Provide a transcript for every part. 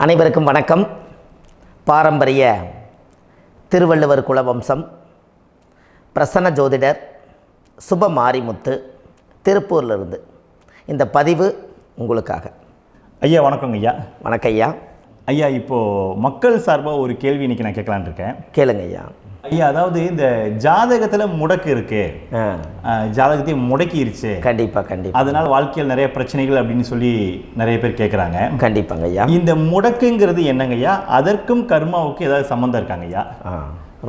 அனைவருக்கும் வணக்கம். பாரம்பரிய திருவள்ளுவர் குலவம்சம் பிரசன்ன ஜோதிடர் சுப மாரிமுத்து திருப்பூரிலிருந்து இந்த பதிவு உங்களுக்காக. ஐயா வணக்கங்க ஐயா. வணக்கம் ஐயா. ஐயா இப்போது மக்கள் சார்பாக ஒரு கேள்வி இன்றைக்கி நான் கேட்கலான் இருக்கேன். கேளுங்க ஐயா. ஐயா, அதாவது இந்த ஜாதகத்தில் முடக்கு இருக்கு, ஜாதகத்தையும் முடக்கிருச்சு, கண்டிப்பாக அதனால் வாழ்க்கையில் நிறைய பிரச்சனைகள் அப்படின்னு சொல்லி நிறைய பேர் கேட்குறாங்க. கண்டிப்பாங்க ஐயா. இந்த முடக்குங்கிறது என்னங்க ஐயா? அதற்கும் கர்மாவுக்கு ஏதாவது சம்மந்தம் இருக்காங்க ஐயா?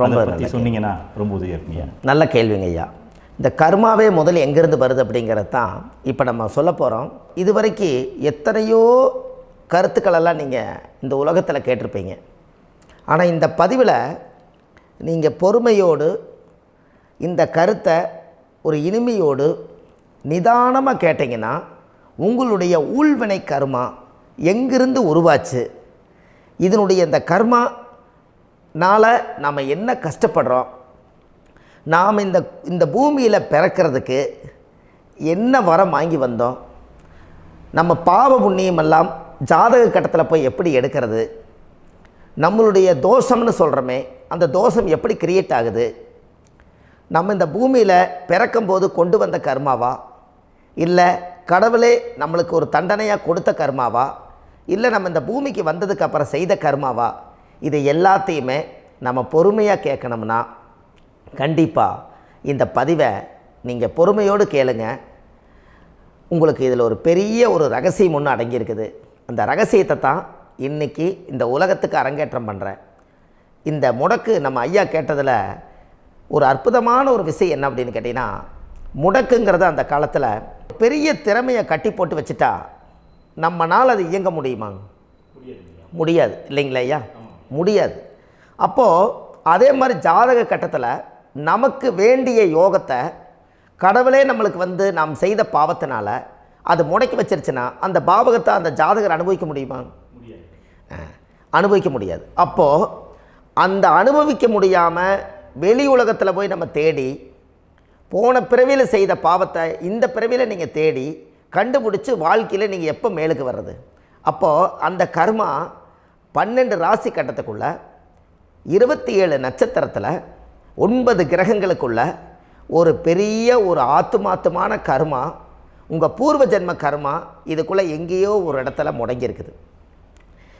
ரொம்ப பற்றி சொன்னீங்கன்னா ரொம்ப உதவியாக இருக்குங்க. நல்ல கேள்விங்க ஐயா. இந்த கர்மாவே முதல்ல எங்கேருந்து வருது அப்படிங்கிறது தான் இப்போ நம்ம சொல்ல போகிறோம். இதுவரைக்கும் எத்தனையோ கருத்துக்களெல்லாம் நீங்கள் இந்த உலகத்தில் கேட்டிருப்பீங்க. ஆனால் இந்த பதிவில் நீங்கள் பொறுமையோடு இந்த கருத்தை ஒரு இனிமையோடு நிதானமாக கேட்டிங்கன்னா உங்களுடைய ஊழ்வினை கர்மா எங்கிருந்து உருவாச்சு, இதனுடைய இந்த கர்மானால் நாம் என்ன கஷ்டப்படுறோம், நாம் இந்த பூமியில் பிறக்கிறதுக்கு என்ன வரம் வாங்கி வந்தோம், நம்ம பாவ புண்ணியமெல்லாம் ஜாதக கட்டத்தில் போய் எப்படி எடுக்கிறது, நம்மளுடைய தோஷம்னு சொல்கிறோமே அந்த தோஷம் எப்படி கிரியேட் ஆகுது, நம்ம இந்த பூமியில் பிறக்கும்போது கொண்டு வந்த கர்மாவா, இல்லை கடவுளே நம்மளுக்கு ஒரு தண்டனையாக கொடுத்த கர்மாவா, இல்லை நம்ம இந்த பூமிக்கு வந்ததுக்கு அப்புறம் செய்த கர்மாவா, இது எல்லாத்தையுமே நம்ம பொறுமையாக கேட்கணும்னா கண்டிப்பாக இந்த பதிவை நீங்கள் பொறுமையோடு கேளுங்க. உங்களுக்கு இதில் ஒரு பெரிய ஒரு ரகசியம் ஒன்று அடங்கியிருக்குது. அந்த ரகசியத்தை தான் இன்றைக்கி இந்த உலகத்துக்கு அரங்கேற்றம் பண்ணுறேன். இந்த முடக்கு நம்ம ஐயா கேட்டதில் ஒரு அற்புதமான ஒரு விஷயம் என்ன அப்படின்னு கேட்டிங்கன்னா, முடக்குங்கிறது அந்த காலத்தில் பெரிய திறமையை கட்டி போட்டு வச்சுட்டா நம்மனால் அது இயங்க முடியுமா? முடியாது இல்லைங்களா ஐயா? முடியாது. அப்போது அதே மாதிரி ஜாதக கட்டத்தில் நமக்கு வேண்டிய யோகத்தை கடவுளே நம்மளுக்கு நாம் செய்த பாவத்தினால அது முடக்கி வச்சிருச்சுன்னா அந்த பாவகத்தை அந்த ஜாதகர் அனுபவிக்க முடியுமா? அனுபவிக்க முடியாது. அப்போது அந்த அனுபவிக்க முடியாமல் வெளி உலகத்தில் போய் நம்ம தேடி போன பிறவியில் செய்த பாவத்தை இந்த பிறவியில் நீங்கள் தேடி கண்டுபிடிச்சி வாழ்க்கையில் நீங்கள் எப்போ மேலுக்கு வர்றது? அப்போது அந்த கர்மா 12 ராசி கட்டத்துக்குள்ள 27 நட்சத்திரத்தில் 9 கிரகங்களுக்குள்ள ஒரு பெரிய ஒரு ஆத்துமாத்துமான கர்மா, உங்கள் பூர்வ ஜென்ம கர்மா இதுக்குள்ளே எங்கேயோ ஒரு இடத்துல முடங்கியிருக்குது.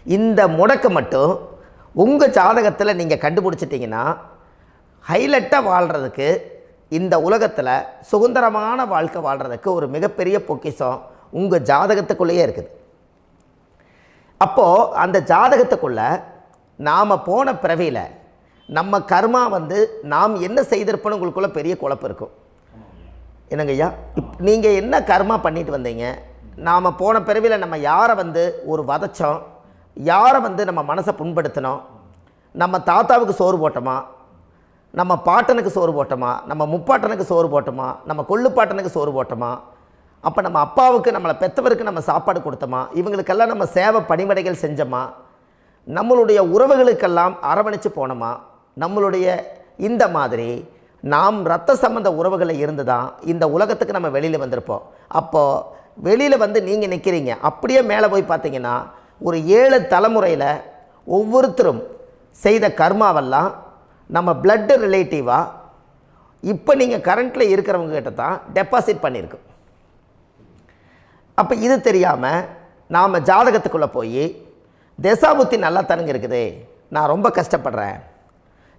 இந்த முடக்க மட்டும் உங்கள் ஜாதகத்தில் நீங்கள் கண்டுபிடிச்சிட்டிங்கன்னா ஹைலைட்டாக வாழ்கிறதுக்கு, இந்த உலகத்தில் சுதந்திரமான வாழ்க்கை வாழ்கிறதுக்கு ஒரு மிகப்பெரிய பொக்கிஷம் உங்கள் ஜாதகத்துக்குள்ளேயே இருக்குது. அப்போது அந்த ஜாதகத்துக்குள்ளே நாம் போன பிறவியில் நம்ம கர்மா நாம் என்ன செய்திருப்போன்னு உங்களுக்குள்ளே பெரிய குழப்பம் இருக்கும். என்னங்க ஐயா, நீங்கள் என்ன கர்மா பண்ணிட்டு வந்தீங்க, நாம் போன பிறவியில் நம்ம யாரை ஒரு வதச்சோம், யாரை நம்ம மனசை புண்படுத்தினோம், நம்ம தாத்தாவுக்கு சோறு போட்டோமா, நம்ம பாட்டனுக்கு சோறு போட்டோமா, நம்ம முப்பாட்டனுக்கு சோறு போட்டோமா, நம்ம கொள்ளுப்பாட்டனுக்கு சோறு போட்டோமா, அப்போ நம்ம அப்பாவுக்கு நம்மளை பெற்றவருக்கு நம்ம சாப்பாடு கொடுத்தோமா, இவங்களுக்கெல்லாம் நம்ம சேவை பணிமடைகள் செஞ்சோமா, நம்மளுடைய உறவுகளுக்கெல்லாம் அரவணைச்சு போனோமா, நம்மளுடைய இந்த மாதிரி நாம் இரத்த சம்பந்த உறவுகளை இருந்து தான் இந்த உலகத்துக்கு நம்ம வெளியில் வந்திருப்போம். அப்போது வெளியில் நீங்கள் நிற்கிறீங்க, அப்படியே மேலே போய் பார்த்தீங்கன்னா ஒரு 7 தலைமுறையில் ஒவ்வொருத்தரும் செய்த கர்மாவெல்லாம் நம்ம பிளட்டு ரிலேட்டிவாக இப்போ நீங்கள் கரண்ட்டில் இருக்கிறவங்க கிட்ட தான் டெபாசிட் பண்ணியிருக்கோம். அப்போ இது தெரியாமல் நாம் ஜாதகத்துக்குள்ளே போய் தசாபுத்தி நல்லா தனுங்க இருக்குது, நான் ரொம்ப கஷ்டப்படுறேன்,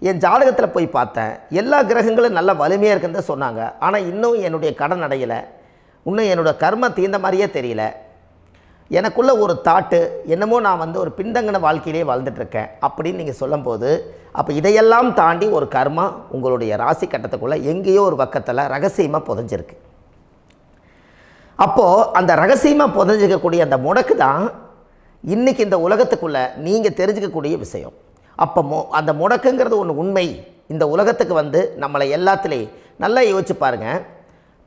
என் ஜாதகத்தில் போய் பார்த்தேன் எல்லா கிரகங்களும் நல்ல வலிமையாக இருக்குன்னு தான் சொன்னாங்க, ஆனால் இன்னும் என்னுடைய கடன் அடையலை, இன்னும் என்னோடய கர்ம தீர்ந்த மாதிரியே தெரியல, எனக்குள்ளே ஒரு தாட்டு என்னமோ நான் ஒரு பின்தங்கின வாழ்க்கையிலே வாழ்ந்துட்டுருக்கேன் அப்படின்னு நீங்கள் சொல்லும்போது, அப்போ இதையெல்லாம் தாண்டி ஒரு கர்மா உங்களுடைய ராசி கட்டத்துக்குள்ளே எங்கேயோ ஒரு பக்கத்தில் ரகசியமாக புதைஞ்சிருக்கு. அப்போது அந்த ரகசியமாக புதைஞ்சிக்கக்கூடிய அந்த முடக்கு தான் இன்றைக்கி இந்த உலகத்துக்குள்ளே நீங்கள் தெரிஞ்சுக்கக்கூடிய விஷயம். அப்போ அந்த முடக்குங்கிறது ஒன்று உண்மை. இந்த உலகத்துக்கு நம்மளை எல்லாத்துலேயும் நல்லா யோசிச்சு பாருங்கள்.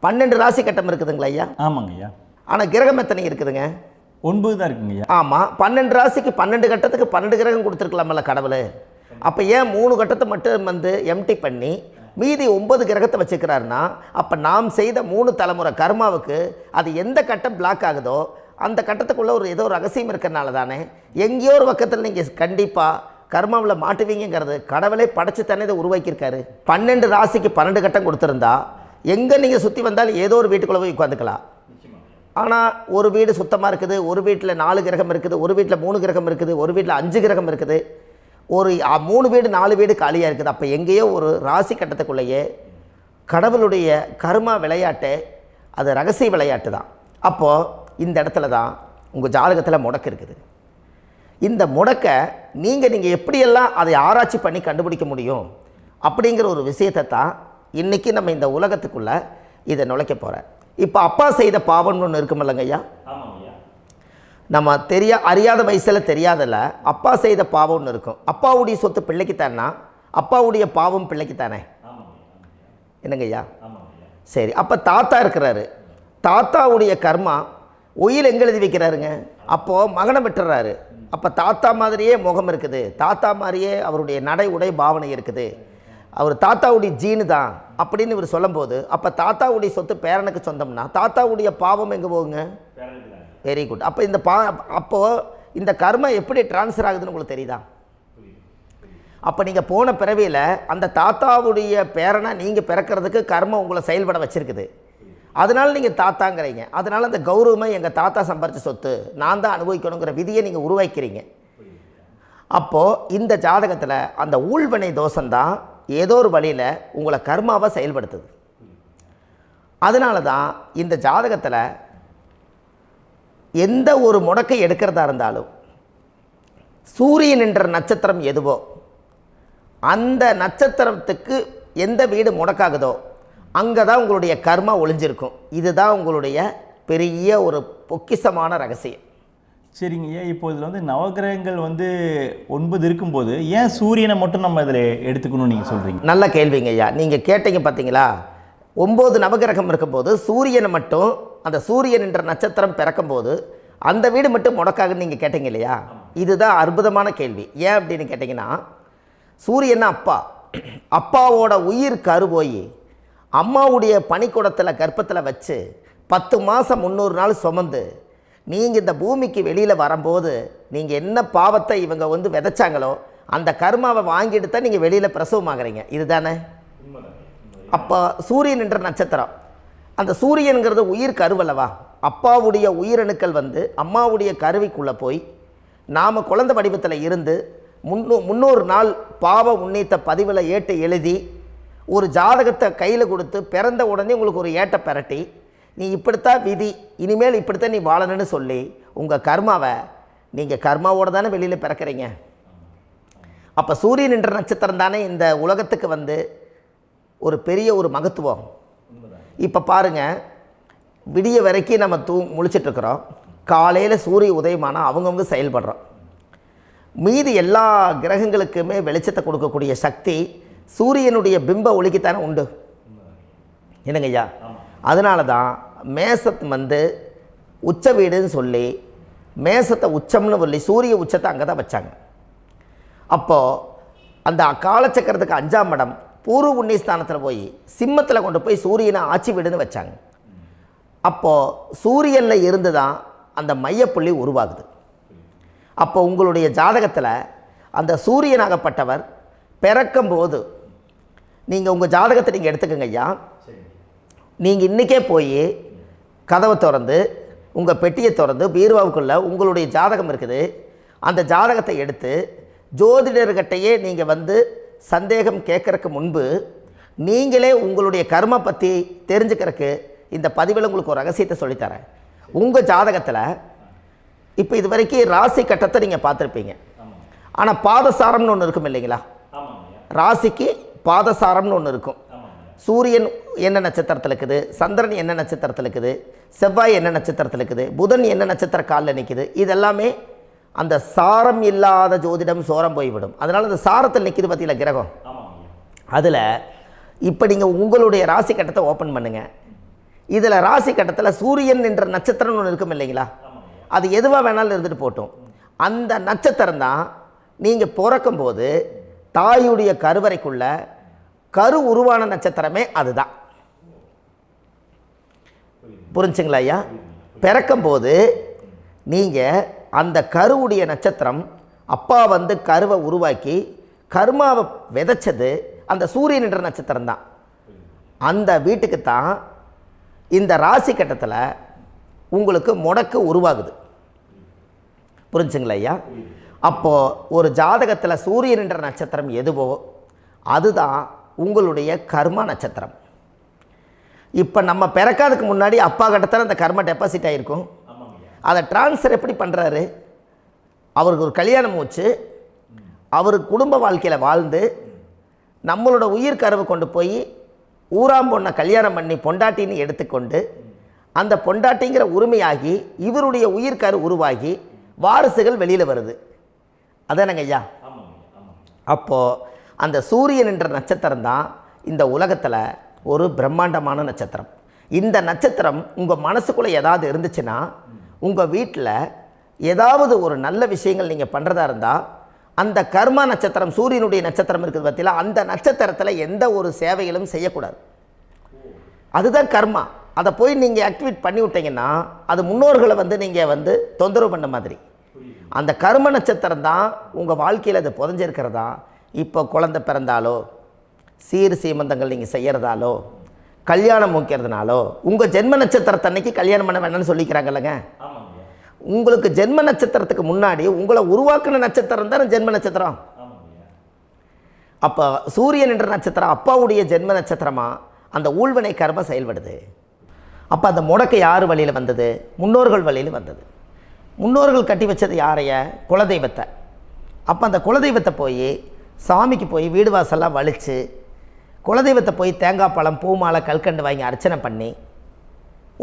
12 ராசி கட்டம் இருக்குதுங்களா ஐயா? ஆமாங்க ஐயா. ஆனால் கிரகம் எத்தனை இருக்குதுங்க? 9 தான் இருக்குங்க ஐயா. ஆமாம், 12 ராசிக்கு 12 கட்டத்துக்கு 12 கிரகம் கொடுத்துருக்கலாமல்ல கடவுள். அப்போ ஏன் 3 கட்டத்தை மட்டும் எம்டி பண்ணி மீதி 9 கிரகத்தை வச்சுக்கிறாருன்னா, அப்போ நாம் செய்த 3 தலைமுறை கர்மாவுக்கு அது எந்த கட்டம் பிளாக் ஆகுதோ அந்த கட்டத்துக்குள்ளே ஏதோ ஒரு ரகசியம் இருக்கிறனால தானே எங்கேயோ ஒரு பக்கத்தில் நீங்கள் கண்டிப்பாக கர்மாவில் மாட்டுவீங்கிறது கடவுளே படைச்சு தானே இதை உருவாக்கியிருக்காரு. 12 ராசிக்கு 12 கட்டம் கொடுத்துருந்தா எங்கே நீங்கள் சுற்றி வந்தாலும் ஏதோ ஒரு வீட்டுக்குள்ளே போய் உட்காந்துக்கலாம். ஆனால் ஒரு வீடு சுத்தமாக இருக்குது, ஒரு வீட்டில் 4 கிரகம் இருக்குது, ஒரு வீட்டில் 3 கிரகம் இருக்குது, ஒரு வீட்டில் 5 கிரகம் இருக்குது, ஒரு 3 வீடு 4 வீடு காலியாக இருக்குது. அப்போ எங்கேயோ ஒரு ராசி கட்டத்துக்குள்ளேயே கடவுளுடைய கர்மா விளையாட்டு, அது ரகசிய விளையாட்டு தான். அப்போது இந்த இடத்துல தான் உங்கள் ஜாதகத்தில் முடக்கு இருக்குது. இந்த முடக்கை நீங்கள் எப்படியெல்லாம் அதை ஆராய்ச்சி பண்ணி கண்டுபிடிக்க முடியும் அப்படிங்கிற ஒரு விஷயத்தை தான் இன்றைக்கி நம்ம இந்த உலகத்துக்குள்ளே இதை நுழைக்க போகிறேன். இப்போ அப்பா செய்த பாவம்னு ஒன்று இருக்குமில்லங்க ஐயா, நம்ம அறியாத வயசில் தெரியாதில்ல, அப்பா செய்த பாவம்னு இருக்கும். அப்பாவுடைய சொத்து பிள்ளைக்குத்தானா, அப்பாவுடைய பாவம் பிள்ளைக்குத்தானே, என்னங்க ஐயா? சரி, அப்போ தாத்தா இருக்கிறாரு, தாத்தாவுடைய கர்மா உயிர் எங்கே எழுதி வைக்கிறாருங்க? அப்போது மகனை விட்டுறாரு. அப்போ தாத்தா மாதிரியே முகம் இருக்குது, தாத்தா மாதிரியே அவருடைய நடை உடை பாவனை இருக்குது, அவர் தாத்தாவுடைய ஜீனு தான் அப்படின்னு இவர் சொல்லும்போது, அப்போ தாத்தாவுடைய சொத்து பேரனுக்கு சொந்தம்னா தாத்தாவுடைய பாவம் எங்கே போகுங்க? Very good. அப்போ அப்போது இந்த கர்மா எப்படி டிரான்ஸ்ஃபர் ஆகுதுன்னு உங்களுக்கு தெரியுதா? அப்போ நீங்கள் போன பிறவியில் அந்த தாத்தாவுடைய பேரனை நீங்கள் பிறக்கிறதுக்கு கர்மம் உங்களை செயல்பட வச்சுருக்குது. அதனால் நீங்கள் தாத்தாங்கிறீங்க. அதனால் அந்த கௌரவமாக எங்கள் தாத்தா சம்பாரித்த சொத்து நான் தான் அனுபவிக்கணுங்கிற விதியை நீங்கள் உருவாக்கிறீங்க. அப்போது இந்த ஜாதகத்தில் அந்த ஊழ்வினை தோஷந்தான் ஏதோ ஒரு வழியில் உங்களை கர்மாவை செயல்படுத்துது. அதனால தான் இந்த ஜாதகத்தில் எந்த ஒரு முடக்கை எடுக்கிறதா இருந்தாலும் சூரியன் என்ற நட்சத்திரம் எதுவோ அந்த நட்சத்திரத்துக்கு எந்த வீடு முடக்காகுதோ அங்கே தான் உங்களுடைய கர்மா ஒளிஞ்சிருக்கும். இதுதான் உங்களுடைய பெரிய ஒரு பொக்கிஷமான ரகசியம். சரிங்க ஐயா, இப்போ இதில் நவகிரகங்கள் 9 இருக்கும்போது ஏன் சூரியனை மட்டும் நம்ம இதில் எடுத்துக்கணும்னு நீங்கள் சொல்கிறீங்க? நல்ல கேள்விங்க ஐயா. நீங்கள் கேட்டீங்க பார்த்தீங்களா, 9 நவகிரகம் இருக்கும்போது சூரியனை மட்டும், அந்த சூரியன் என்ற நட்சத்திரம் பிறக்கும்போது அந்த வீடு மட்டும் முடக்காகுன்னு நீங்கள் கேட்டீங்க இல்லையா? இதுதான் அற்புதமான கேள்வி. ஏன் அப்படின்னு கேட்டிங்கன்னா, சூரியன் அப்பாவோட உயிர் கரு போய் அம்மாவுடைய பனிக்கூடத்தில் கர்ப்பத்தில் வச்சு 10 மாதம் 300 நாள் சுமந்து நீங்கள் இந்த பூமிக்கு வெளியில் வரும்போது நீங்கள் என்ன பாவத்தை இவங்க விதைச்சாங்களோ அந்த கர்மாவை வாங்கிட்டு தான் நீங்கள் வெளியில் பிரசவமாகறீங்க. இதுதானே? அப்போ சூரியன் என்ற நட்சத்திரம், அந்த சூரியனுங்கிறது உயிர் கருவல்லவா, அப்பாவுடைய உயிரணுக்கள் அம்மாவுடைய கருவிக்குள்ளே போய் நாம் குழந்தை வடிவத்தில் இருந்து 300 நாள் பாவ உன்னித்த பதிவில் ஏட்டு எழுதி ஒரு ஜாதகத்தை கையில் கொடுத்து பிறந்த உடனே உங்களுக்கு ஒரு ஏட்டை பெரட்டி நீ இப்படித்தான் விதி, இனிமேல் இப்படித்தான் நீ வாழணும்னு சொல்லி உங்கள் கர்மாவை நீங்கள் கர்மாவோடு தானே வெளியில் பிறக்கிறீங்க. அப்போ சூரியன் என்ற நட்சத்திரம் தானே இந்த உலகத்துக்கு ஒரு பெரிய ஒரு மகத்துவம். இப்போ பாருங்கள், விடிய வரைக்கும் நம்ம முழிச்சிட்ருக்குறோம், காலையில் சூரிய உதயமானால் அவங்கவுங்க செயல்படுறோம். மீதி எல்லா கிரகங்களுக்குமே வெளிச்சத்தை கொடுக்கக்கூடிய சக்தி சூரியனுடைய பிம்ப ஒளிக்குத்தானே உண்டு, என்னங்க ஐயா? அதனால தான் மேசத்து உச்ச வீடுன்னு சொல்லி மேசத்தை உச்சம்னு சொல்லி சூரிய உச்சத்தை அங்கே தான் வச்சாங்க. அப்போது அந்த காலச்சக்கரத்துக்கு 5ஆம் இடம் பூர்வ புண்ணியஸ்தானத்தில் போய் சிம்மத்தில் கொண்டு போய் சூரியனை ஆட்சி வீடுன்னு வச்சாங்க. அப்போது சூரியனில் இருந்து தான் அந்த மையப்புள்ளி உருவாகுது. அப்போ உங்களுடைய ஜாதகத்தில் அந்த சூரியனாகப்பட்டவர் பிறக்கும்போது நீங்கள் உங்கள் ஜாதகத்தை நீங்கள் எடுத்துக்கங்க ஐயா. நீங்கள் இன்றைக்கே போய் கதவை திறந்து உங்கள் பெட்டியை திறந்து பீர்வாவுக்குள்ளே உங்களுடைய ஜாதகம் இருக்குது, அந்த ஜாதகத்தை எடுத்து ஜோதிடர்கிட்டையே நீங்கள் சந்தேகம் கேட்குறக்கு முன்பு நீங்களே உங்களுடைய கர்ம பற்றி தெரிஞ்சுக்கிறதுக்கு இந்த பதிவில் உங்களுக்கு ஒரு ரகசியத்தை சொல்லித்தரேன். உங்கள் ஜாதகத்தில் இப்போ இது வரைக்கும் ராசி கட்டத்தை நீங்கள் பார்த்துருப்பீங்க, ஆனால் பாதசாரம்னு ஒன்று இருக்கும் இல்லைங்களா? ராசிக்கு பாதசாரம்னு ஒன்று இருக்கும். சூரியன் என்ன நட்சத்திரத்தில் இருக்குது, சந்திரன் என்ன நட்சத்திரத்தில் இருக்குது, செவ்வாய் என்ன நட்சத்திரத்தில் இருக்குது, புதன் என்ன நட்சத்திர காலில் நிற்குது, இதெல்லாமே அந்த சாரம் இல்லாத ஜோதிடம் சோரம் போய்விடும். அதனால் அந்த சாரத்தில் நிற்கிது பார்த்தீங்களா கிரகம், அதில் இப்போ நீங்கள் உங்களுடைய ராசி கட்டத்தை ஓப்பன் பண்ணுங்கள். இதில் ராசி கட்டத்தில் சூரியன் என்ற நட்சத்திரம்னு ஒன்று இருக்கும் இல்லைங்களா? அது எதுவாக வேணாலும் இருந்துட்டு போட்டோம். அந்த நட்சத்திரம் தான் நீங்கள் பிறக்கும்போது தாயுடைய கருவறைக்குள்ள கரு உருவான நட்சத்திரமே அதுதான். புரிஞ்சுங்களா ஐயா? பிறக்கும்போது நீங்கள் அந்த கருவுடைய நட்சத்திரம் அப்பா வந்து கருவை உருவாக்கி கர்மாவை விதைச்சது அந்த சூரியன் என்ற நட்சத்திரம் தான். அந்த வீட்டுக்கு தான் இந்த ராசி கட்டத்தில் உங்களுக்கு முடக்கு உருவாகுது. புரிஞ்சுங்களா ஐயா? அப்போது ஒரு ஜாதகத்தில் சூரியன் என்ற நட்சத்திரம் எதுவோ அதுதான் உங்களுடைய கர்மா நட்சத்திரம். இப்போ நம்ம பிறக்காதுக்கு முன்னாடி அப்பா கட்டத்தில் அந்த கர்மா டெபாசிட் ஆகிருக்கும். அதை ட்ரான்ஸ்ஃபர் எப்படி பண்ணுறாரு? அவருக்கு ஒரு கல்யாணம் வச்சு அவர் குடும்ப வாழ்க்கையில் வாழ்ந்து நம்மளோட உயிர் கருவை கொண்டு போய் ஊராம் பொண்ணை கல்யாணம் பண்ணி பொண்டாட்டின்னு எடுத்துக்கொண்டு அந்த பொண்டாட்டிங்கிற உரிமையாகி இவருடைய உயிர் கரு உருவாகி வாரிசுகள் வெளியில் வருது. அதானங்க ஐயா? அப்போது அந்த சூரியன் என்ற நட்சத்திரம் தான் இந்த உலகத்தில் ஒரு பிரம்மாண்டமான நட்சத்திரம். இந்த நட்சத்திரம் உங்கள் மனசுக்குள்ளே ஏதாவது இருந்துச்சுன்னா உங்கள் வீட்டில் ஏதாவது ஒரு நல்ல விஷயங்கள் நீங்கள் பண்ணுறதா இருந்தால் அந்த கர்மா நட்சத்திரம் சூரியனுடைய நட்சத்திரம் இருக்குது பார்த்தீங்களா, அந்த நட்சத்திரத்தில் எந்த ஒரு சேவைகளும் செய்யக்கூடாது. அதுதான் கர்மா. அதை போய் நீங்கள் ஆக்டிவேட் பண்ணி விட்டீங்கன்னா அது முன்னோர்களை வந்து நீங்கள் வந்து தொந்தரவு பண்ண மாதிரி. அந்த கர்ம நட்சத்திரம் தான் உங்கள் வாழ்க்கையில் அது புதஞ்சிருக்கிறதா. இப்போ குழந்தை பிறந்தாலோ சீர் சீமந்தங்கள் நீங்கள் செய்கிறதாலோ கல்யாணம் முக்கிறதுனாலோ உங்கள் ஜென்ம நட்சத்திரத்தன்னைக்கு கல்யாணம் பண்ண வேண்டாம்னு சொல்லிக்கிறாங்கல்லங்க. உங்களுக்கு ஜென்ம நட்சத்திரத்துக்கு முன்னாடி உங்களை உருவாக்குன நட்சத்திரம் தான் ஜென்ம நட்சத்திரம். அப்போ சூரியன் என்ற நட்சத்திரம் அப்பாவுடைய ஜென்ம நட்சத்திரமாக அந்த ஊழ்வினை கர்மம் செயல்படுது. அப்போ அந்த முடக்கு யார் வழியில் வந்தது? முன்னோர்கள் வழியில் வந்தது. முன்னோர்கள் கட்டி வச்சது யாரைய? குலதெய்வத்தை. அப்போ அந்த குலதெய்வத்தை போய் சாமிக்கு போய் வீடு வாசல்லாம் வலித்து குலதெய்வத்தை போய் தேங்காய் பழம் பூ மாலை கல்கண்டு வாங்கி அர்ச்சனை பண்ணி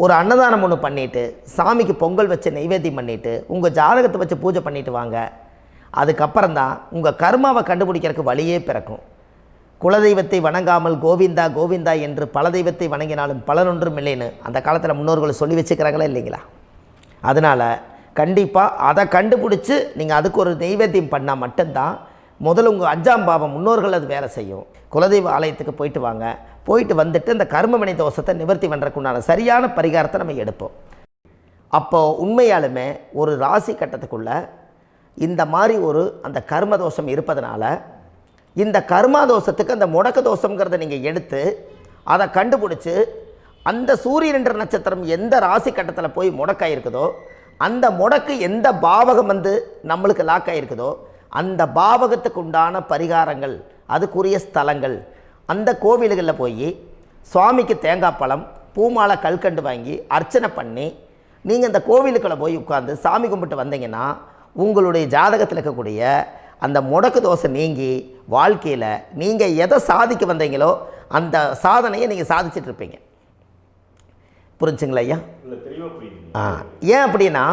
ஒரு அன்னதானம் ஒன்று பண்ணிவிட்டு சாமிக்கு பொங்கல் வச்சு நைவேத்தியம் பண்ணிவிட்டு உங்கள் ஜாதகத்தை வச்சு பூஜை பண்ணிவிட்டு வாங்க. அதுக்கப்புறம் தான் உங்கள் கர்மாவை கண்டுபிடிக்கிறதுக்கு வழியே பிறக்கும். குலதெய்வத்தை வணங்காமல் கோவிந்தா கோவிந்தா என்று பல தெய்வத்தை வணங்கினாலும் பலனொன்றும் இல்லைன்னு அந்த காலத்தில் முன்னோர்கள் சொல்லி வச்சுக்கிறாங்களா இல்லைங்களா? அதனால் கண்டிப்பாக அதை கண்டுபிடிச்சி நீங்கள் அதுக்கு ஒரு நைவேத்தியம் பண்ணால் மட்டும்தான் முதல்ல உங்கள் 5ஆம் பாவம் முன்னோர்கள் அது வேலை செய்யும். குலதெய்வ ஆலயத்துக்கு போயிட்டு வாங்க. போயிட்டு வந்துட்டு இந்த கர்மவினை தோஷத்தை நிவர்த்தி பண்ணுறதுக்குண்டான சரியான பரிகாரத்தை நம்ம எடுப்போம். அப்போது உண்மையாலுமே ஒரு ராசி கட்டத்துக்குள்ளே இந்த மாதிரி ஒரு அந்த கர்ம தோஷம் இருப்பதனால இந்த கர்மா தோஷத்துக்கு அந்த முடக்க தோஷங்கிறத நீங்கள் எடுத்து அதை கண்டுபிடிச்சி அந்த சூரியன் என்ற நட்சத்திரம் எந்த ராசி கட்டத்தில் போய் முடக்காயிருக்குதோ அந்த முடக்கு எந்த பாவகம் வந்து நம்மளுக்கு லாக் ஆகிருக்குதோ அந்த பாவகத்துக்கு உண்டான பரிகாரங்கள் அதுக்குரிய ஸ்தலங்கள் அந்த கோவில்களில் போய் சுவாமிக்கு தேங்காய் பழம் பூமாலை கல்கண்டு வாங்கி அர்ச்சனை பண்ணி நீங்கள் இந்த கோவிலுக்குள்ளே போய் உட்காந்து சாமி கும்பிட்டு வந்தீங்கன்னா உங்களுடைய ஜாதகத்தில் இருக்கக்கூடிய அந்த முடக்கு தோசை நீங்கி வாழ்க்கையில் நீங்கள் எதை சாதிக்க வந்தீங்களோ அந்த சாதனையை நீங்கள் சாதிச்சிட்ருப்பீங்க. புரிஞ்சுங்களா ஐயா? ஏன் அப்படின்னா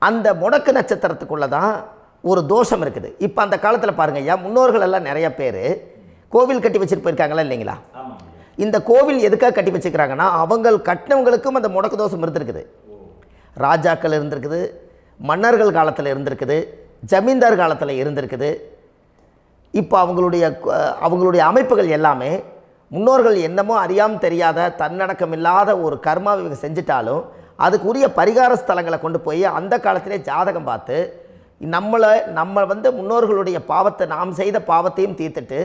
அந்த முடக்கு நட்சத்திரத்துக்குள்ளே தான் ஒரு தோஷம் இருக்குது. இப்போ அந்த காலத்தில் பாருங்கள் ஐயா, முன்னோர்கள் எல்லாம் நிறைய பேர் கோவில் கட்டி வச்சுட்டு போயிருக்காங்களா இல்லைங்களா? இந்த கோவில் எதுக்காக கட்டி வச்சுக்கிறாங்கன்னா அவங்க கட்டினவங்களுக்கும் அந்த முடக்கு தோஷம் இருந்திருக்குது. ராஜாக்கள் இருந்திருக்குது, மன்னர்கள் காலத்தில் இருந்திருக்குது, ஜமீன்தார் காலத்தில் இருந்திருக்குது. இப்போ அவங்களுடைய அமைப்புகள் எல்லாமே முன்னோர்கள் என்னமோ அறியாமல் தெரியாத தன்னடக்கம் இல்லாத ஒரு கர்மாவை இவங்க செஞ்சிட்டாலும் அதுக்குரிய பரிகார ஸ்தலங்களை கொண்டு போய் அந்த காலத்திலே ஜாதகம் பார்த்து நம்ம வந்து முன்னோர்களுடைய பாவத்தை நாம் செய்த பாவத்தையும் தீர்த்துட்டு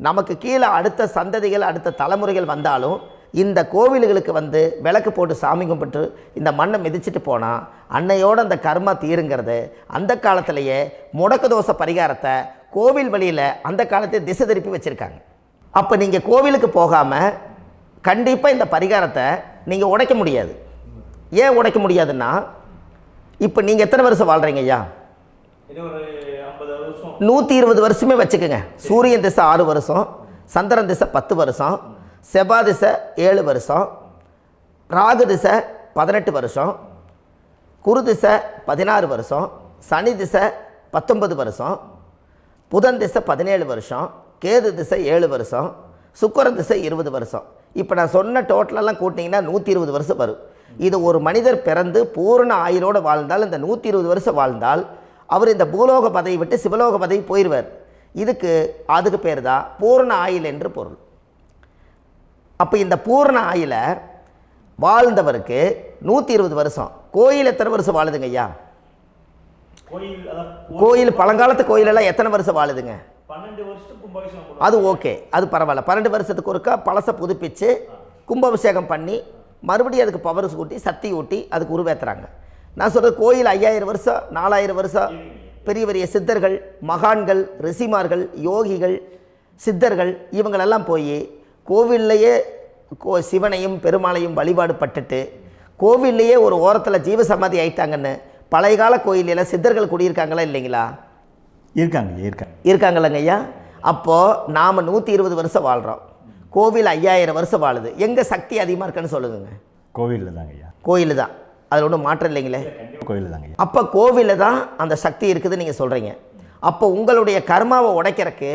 நமக்கு கீழே அடுத்த சந்ததிகள் அடுத்த தலைமுறைகள் வந்தாலும் இந்த கோவில்களுக்கு வந்து விளக்கு போட்டு சாமி கும்பிட்டு இந்த மண்ணை மிதிச்சுட்டு போனால் அன்னையோடு அந்த கர்மா தீருங்கிறது அந்த காலத்திலேயே முடக்க தோஷ பரிகாரத்தை கோவில் வழியில் அந்த காலத்தை திசை திருப்பி வச்சுருக்காங்க. அப்போ நீங்கள் கோவிலுக்கு போகாமல் கண்டிப்பாக இந்த பரிகாரத்தை நீங்கள் உடைக்க முடியாது. ஏன் உடைக்க முடியாதுன்னா இப்போ நீங்கள் எத்தனை வருஷம் வாழ்கிறீங்க ஐயா? 120 வருஷமே வச்சுக்கோங்க. சூரியன் திசை 6 வருஷம், சந்திரன் திசை 10 வருஷம், செவ்வாய் திசை 7 வருஷம், ராகு திசை 18 வருஷம், குரு திசை 16 வருஷம், சனி திசை 19 வருஷம், புதன் திசை 17 வருஷம், கேது திசை 7 வருஷம், சுக்கிரன் திசை 20 வருஷம். இப்போ நான் சொன்ன டோட்டலெல்லாம் கூட்டிங்கன்னா 120 வருஷம் வரும். இது ஒரு மனிதர் பிறந்து பூரண ஆயுளோடு வாழ்ந்தால் இந்த 120 வருஷம் வாழ்ந்தால் அவர் இந்த பூலோக பதவி விட்டு சிவலோக பதவி போயிடுவார். அதுக்கு பேர் தான் பூரண ஆயுள் என்று பொருள். அப்போ இந்த பூரண ஆயுளை வாழ்ந்தவருக்கு 120 வருஷம். கோயில் எத்தனை வருஷம் வாழுதுங்க ஐயா? கோயில் பழங்காலத்து கோயிலெல்லாம் எத்தனை வருஷம் வாழுதுங்க? 12 வருஷத்துக்கு கும்பாபிஷேகம். அது ஓகே, அது பரவாயில்ல. 12 வருஷத்துக்கு ஒருக்கா பழசை புதுப்பிச்சு கும்பாபிஷேகம் பண்ணி மறுபடியும் அதுக்கு பவர் ஊட்டி சக்தி ஊட்டி அதுக்கு உருவேற்றுறாங்க. நான் சொல்கிறது கோயில் 5000 வருஷம் 4000 வருஷம் பெரிய பெரிய சித்தர்கள், மகான்கள், ரிஷிமார்கள், யோகிகள், சித்தர்கள் இவங்களெல்லாம் போய் கோவில்லையே சிவனையும் பெருமாளையும் வழிபாடு பட்டுட்டு கோவில்லையே ஒரு ஓரத்தில் ஜீவசமாதி ஆயிட்டாங்கன்னு பழைய கால கோயிலில் சித்தர்கள் குடியிருக்காங்களா இல்லைங்களா? இருக்காங்கல்லங்க ஐயா. அப்போது நாம் 120 வருஷம் வாழ்கிறோம், கோவில் 5000 வருஷம் வாழுது. எங்கே சக்தி அதிகமாக இருக்குன்னு சொல்லுங்க? கோவிலில் தாங்க ஐயா. கோயில் தான், அதில் ஒன்றும் மாற்றம் இல்லைங்களே. கோயில் தாங்க. அப்போ கோவிலில் தான் அந்த சக்தி இருக்குதுன்னு நீங்கள் சொல்கிறீங்க. அப்போ உங்களுடைய கர்மாவை உடைக்கிறதுக்கு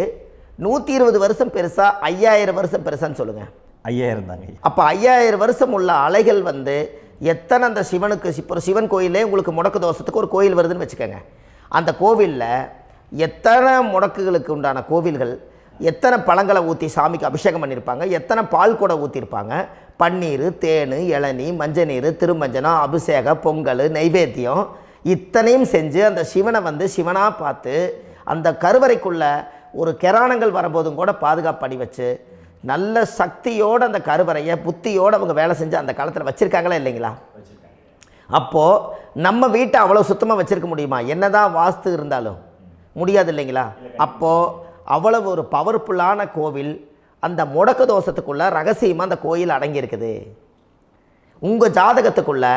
120 வருஷம் பெருசா 5000 வருஷம் பெருசான்னு சொல்லுங்கள்? 5000 தாங்க. அப்போ 5000 வருஷம் உள்ள அலைகள் எத்தனை அந்த சிவனுக்கு இப்போ சிவன் கோயிலே உங்களுக்கு முடக்கு தோஷத்துக்கு ஒரு கோயில் வருதுன்னு வச்சுக்கோங்க. அந்த கோவிலில் எத்தனை முடக்குகளுக்கு உண்டான கோவில்கள், எத்தனை பழங்களை ஊற்றி சாமிக்கு அபிஷேகம் பண்ணியிருப்பாங்க, எத்தனை பால் கூட ஊற்றிருப்பாங்க, பன்னீர், தேன், இளநீ, மஞ்சள் நீர், திருமஞ்சனம், அபிஷேகம், பொங்கல், நைவேத்தியம் இத்தனையும் செஞ்சு அந்த சிவனை சிவனாக பார்த்து அந்த கருவறைக்குள்ள ஒரு கிராணங்கள் வரும்போதும் கூட பாதுகாப்பு பண்ணி வச்சு நல்ல சக்தியோடு அந்த கருவறையை புத்தியோடு அவங்க வேலை செஞ்சு அந்த காலத்தில் வச்சுருக்காங்களா இல்லைங்களா? அப்போது நம்ம வீட்டை அவ்வளோ சுத்தமாக வச்சுருக்க முடியுமா? என்னதான் வாஸ்து இருந்தாலும் முடியாது இல்லைங்களா? அப்போது அவ்வளவு ஒரு பவர்ஃபுல்லான கோவில் அந்த முடக்கு தோஷத்துக்குள்ளே ரகசியமாக அந்த கோயில் அடங்கியிருக்குது. உங்கள் ஜாதகத்துக்குள்ளே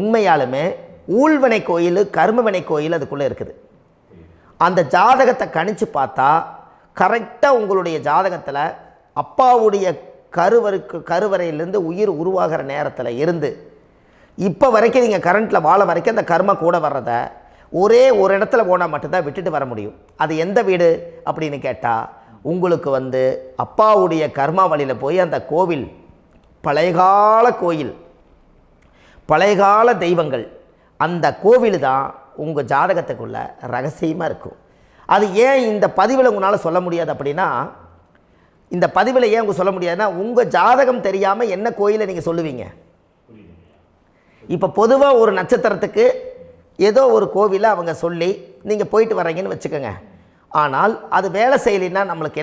உண்மையாலுமே ஊழ்வினை கோயில், கர்மவினை கோயில் அதுக்குள்ளே இருக்குது. அந்த ஜாதகத்தை கணிச்சு பார்த்தா கரெக்டாக உங்களுடைய ஜாதகத்தில் அப்பாவுடைய கருவறையிலேருந்து உயிர் உருவாகிற நேரத்தில் இருந்து இப்போ வரைக்கும் நீங்கள் கரண்ட்டில் வாழ வரைக்கும் அந்த கர்ம கூட வர்றதை ஒரே ஒரு இடத்துல போனால் மட்டும்தான் விட்டுட்டு வர முடியும். அது எந்த வீடு அப்படின்னு கேட்டால் உங்களுக்கு அப்பாவுடைய கர்மா வழியில் போய் அந்த கோவில் பழையகால கோயில், பழையகால தெய்வங்கள், அந்த கோவில் தான் உங்கள் ஜாதகத்துக்குள்ள ரகசியமாக இருக்கும். அது ஏன் இந்த பதிவில் உங்களால் சொல்ல முடியாது அப்படின்னா, இந்த பதிவில் ஏன் உங்க சொல்ல முடியாதுன்னா உங்கள் ஜாதகம் தெரியாமல் என்ன கோயிலை நீங்கள் சொல்லுவீங்க? இப்போ பொதுவாக ஒரு நட்சத்திரத்துக்கு ஏதோ ஒரு கோவிலை அவங்க சொல்லி நீங்கள் போயிட்டு வர்றீங்கன்னு வச்சுக்கோங்க. ஆனால் அது வேலை செய்யலைன்னா நம்மளுக்கு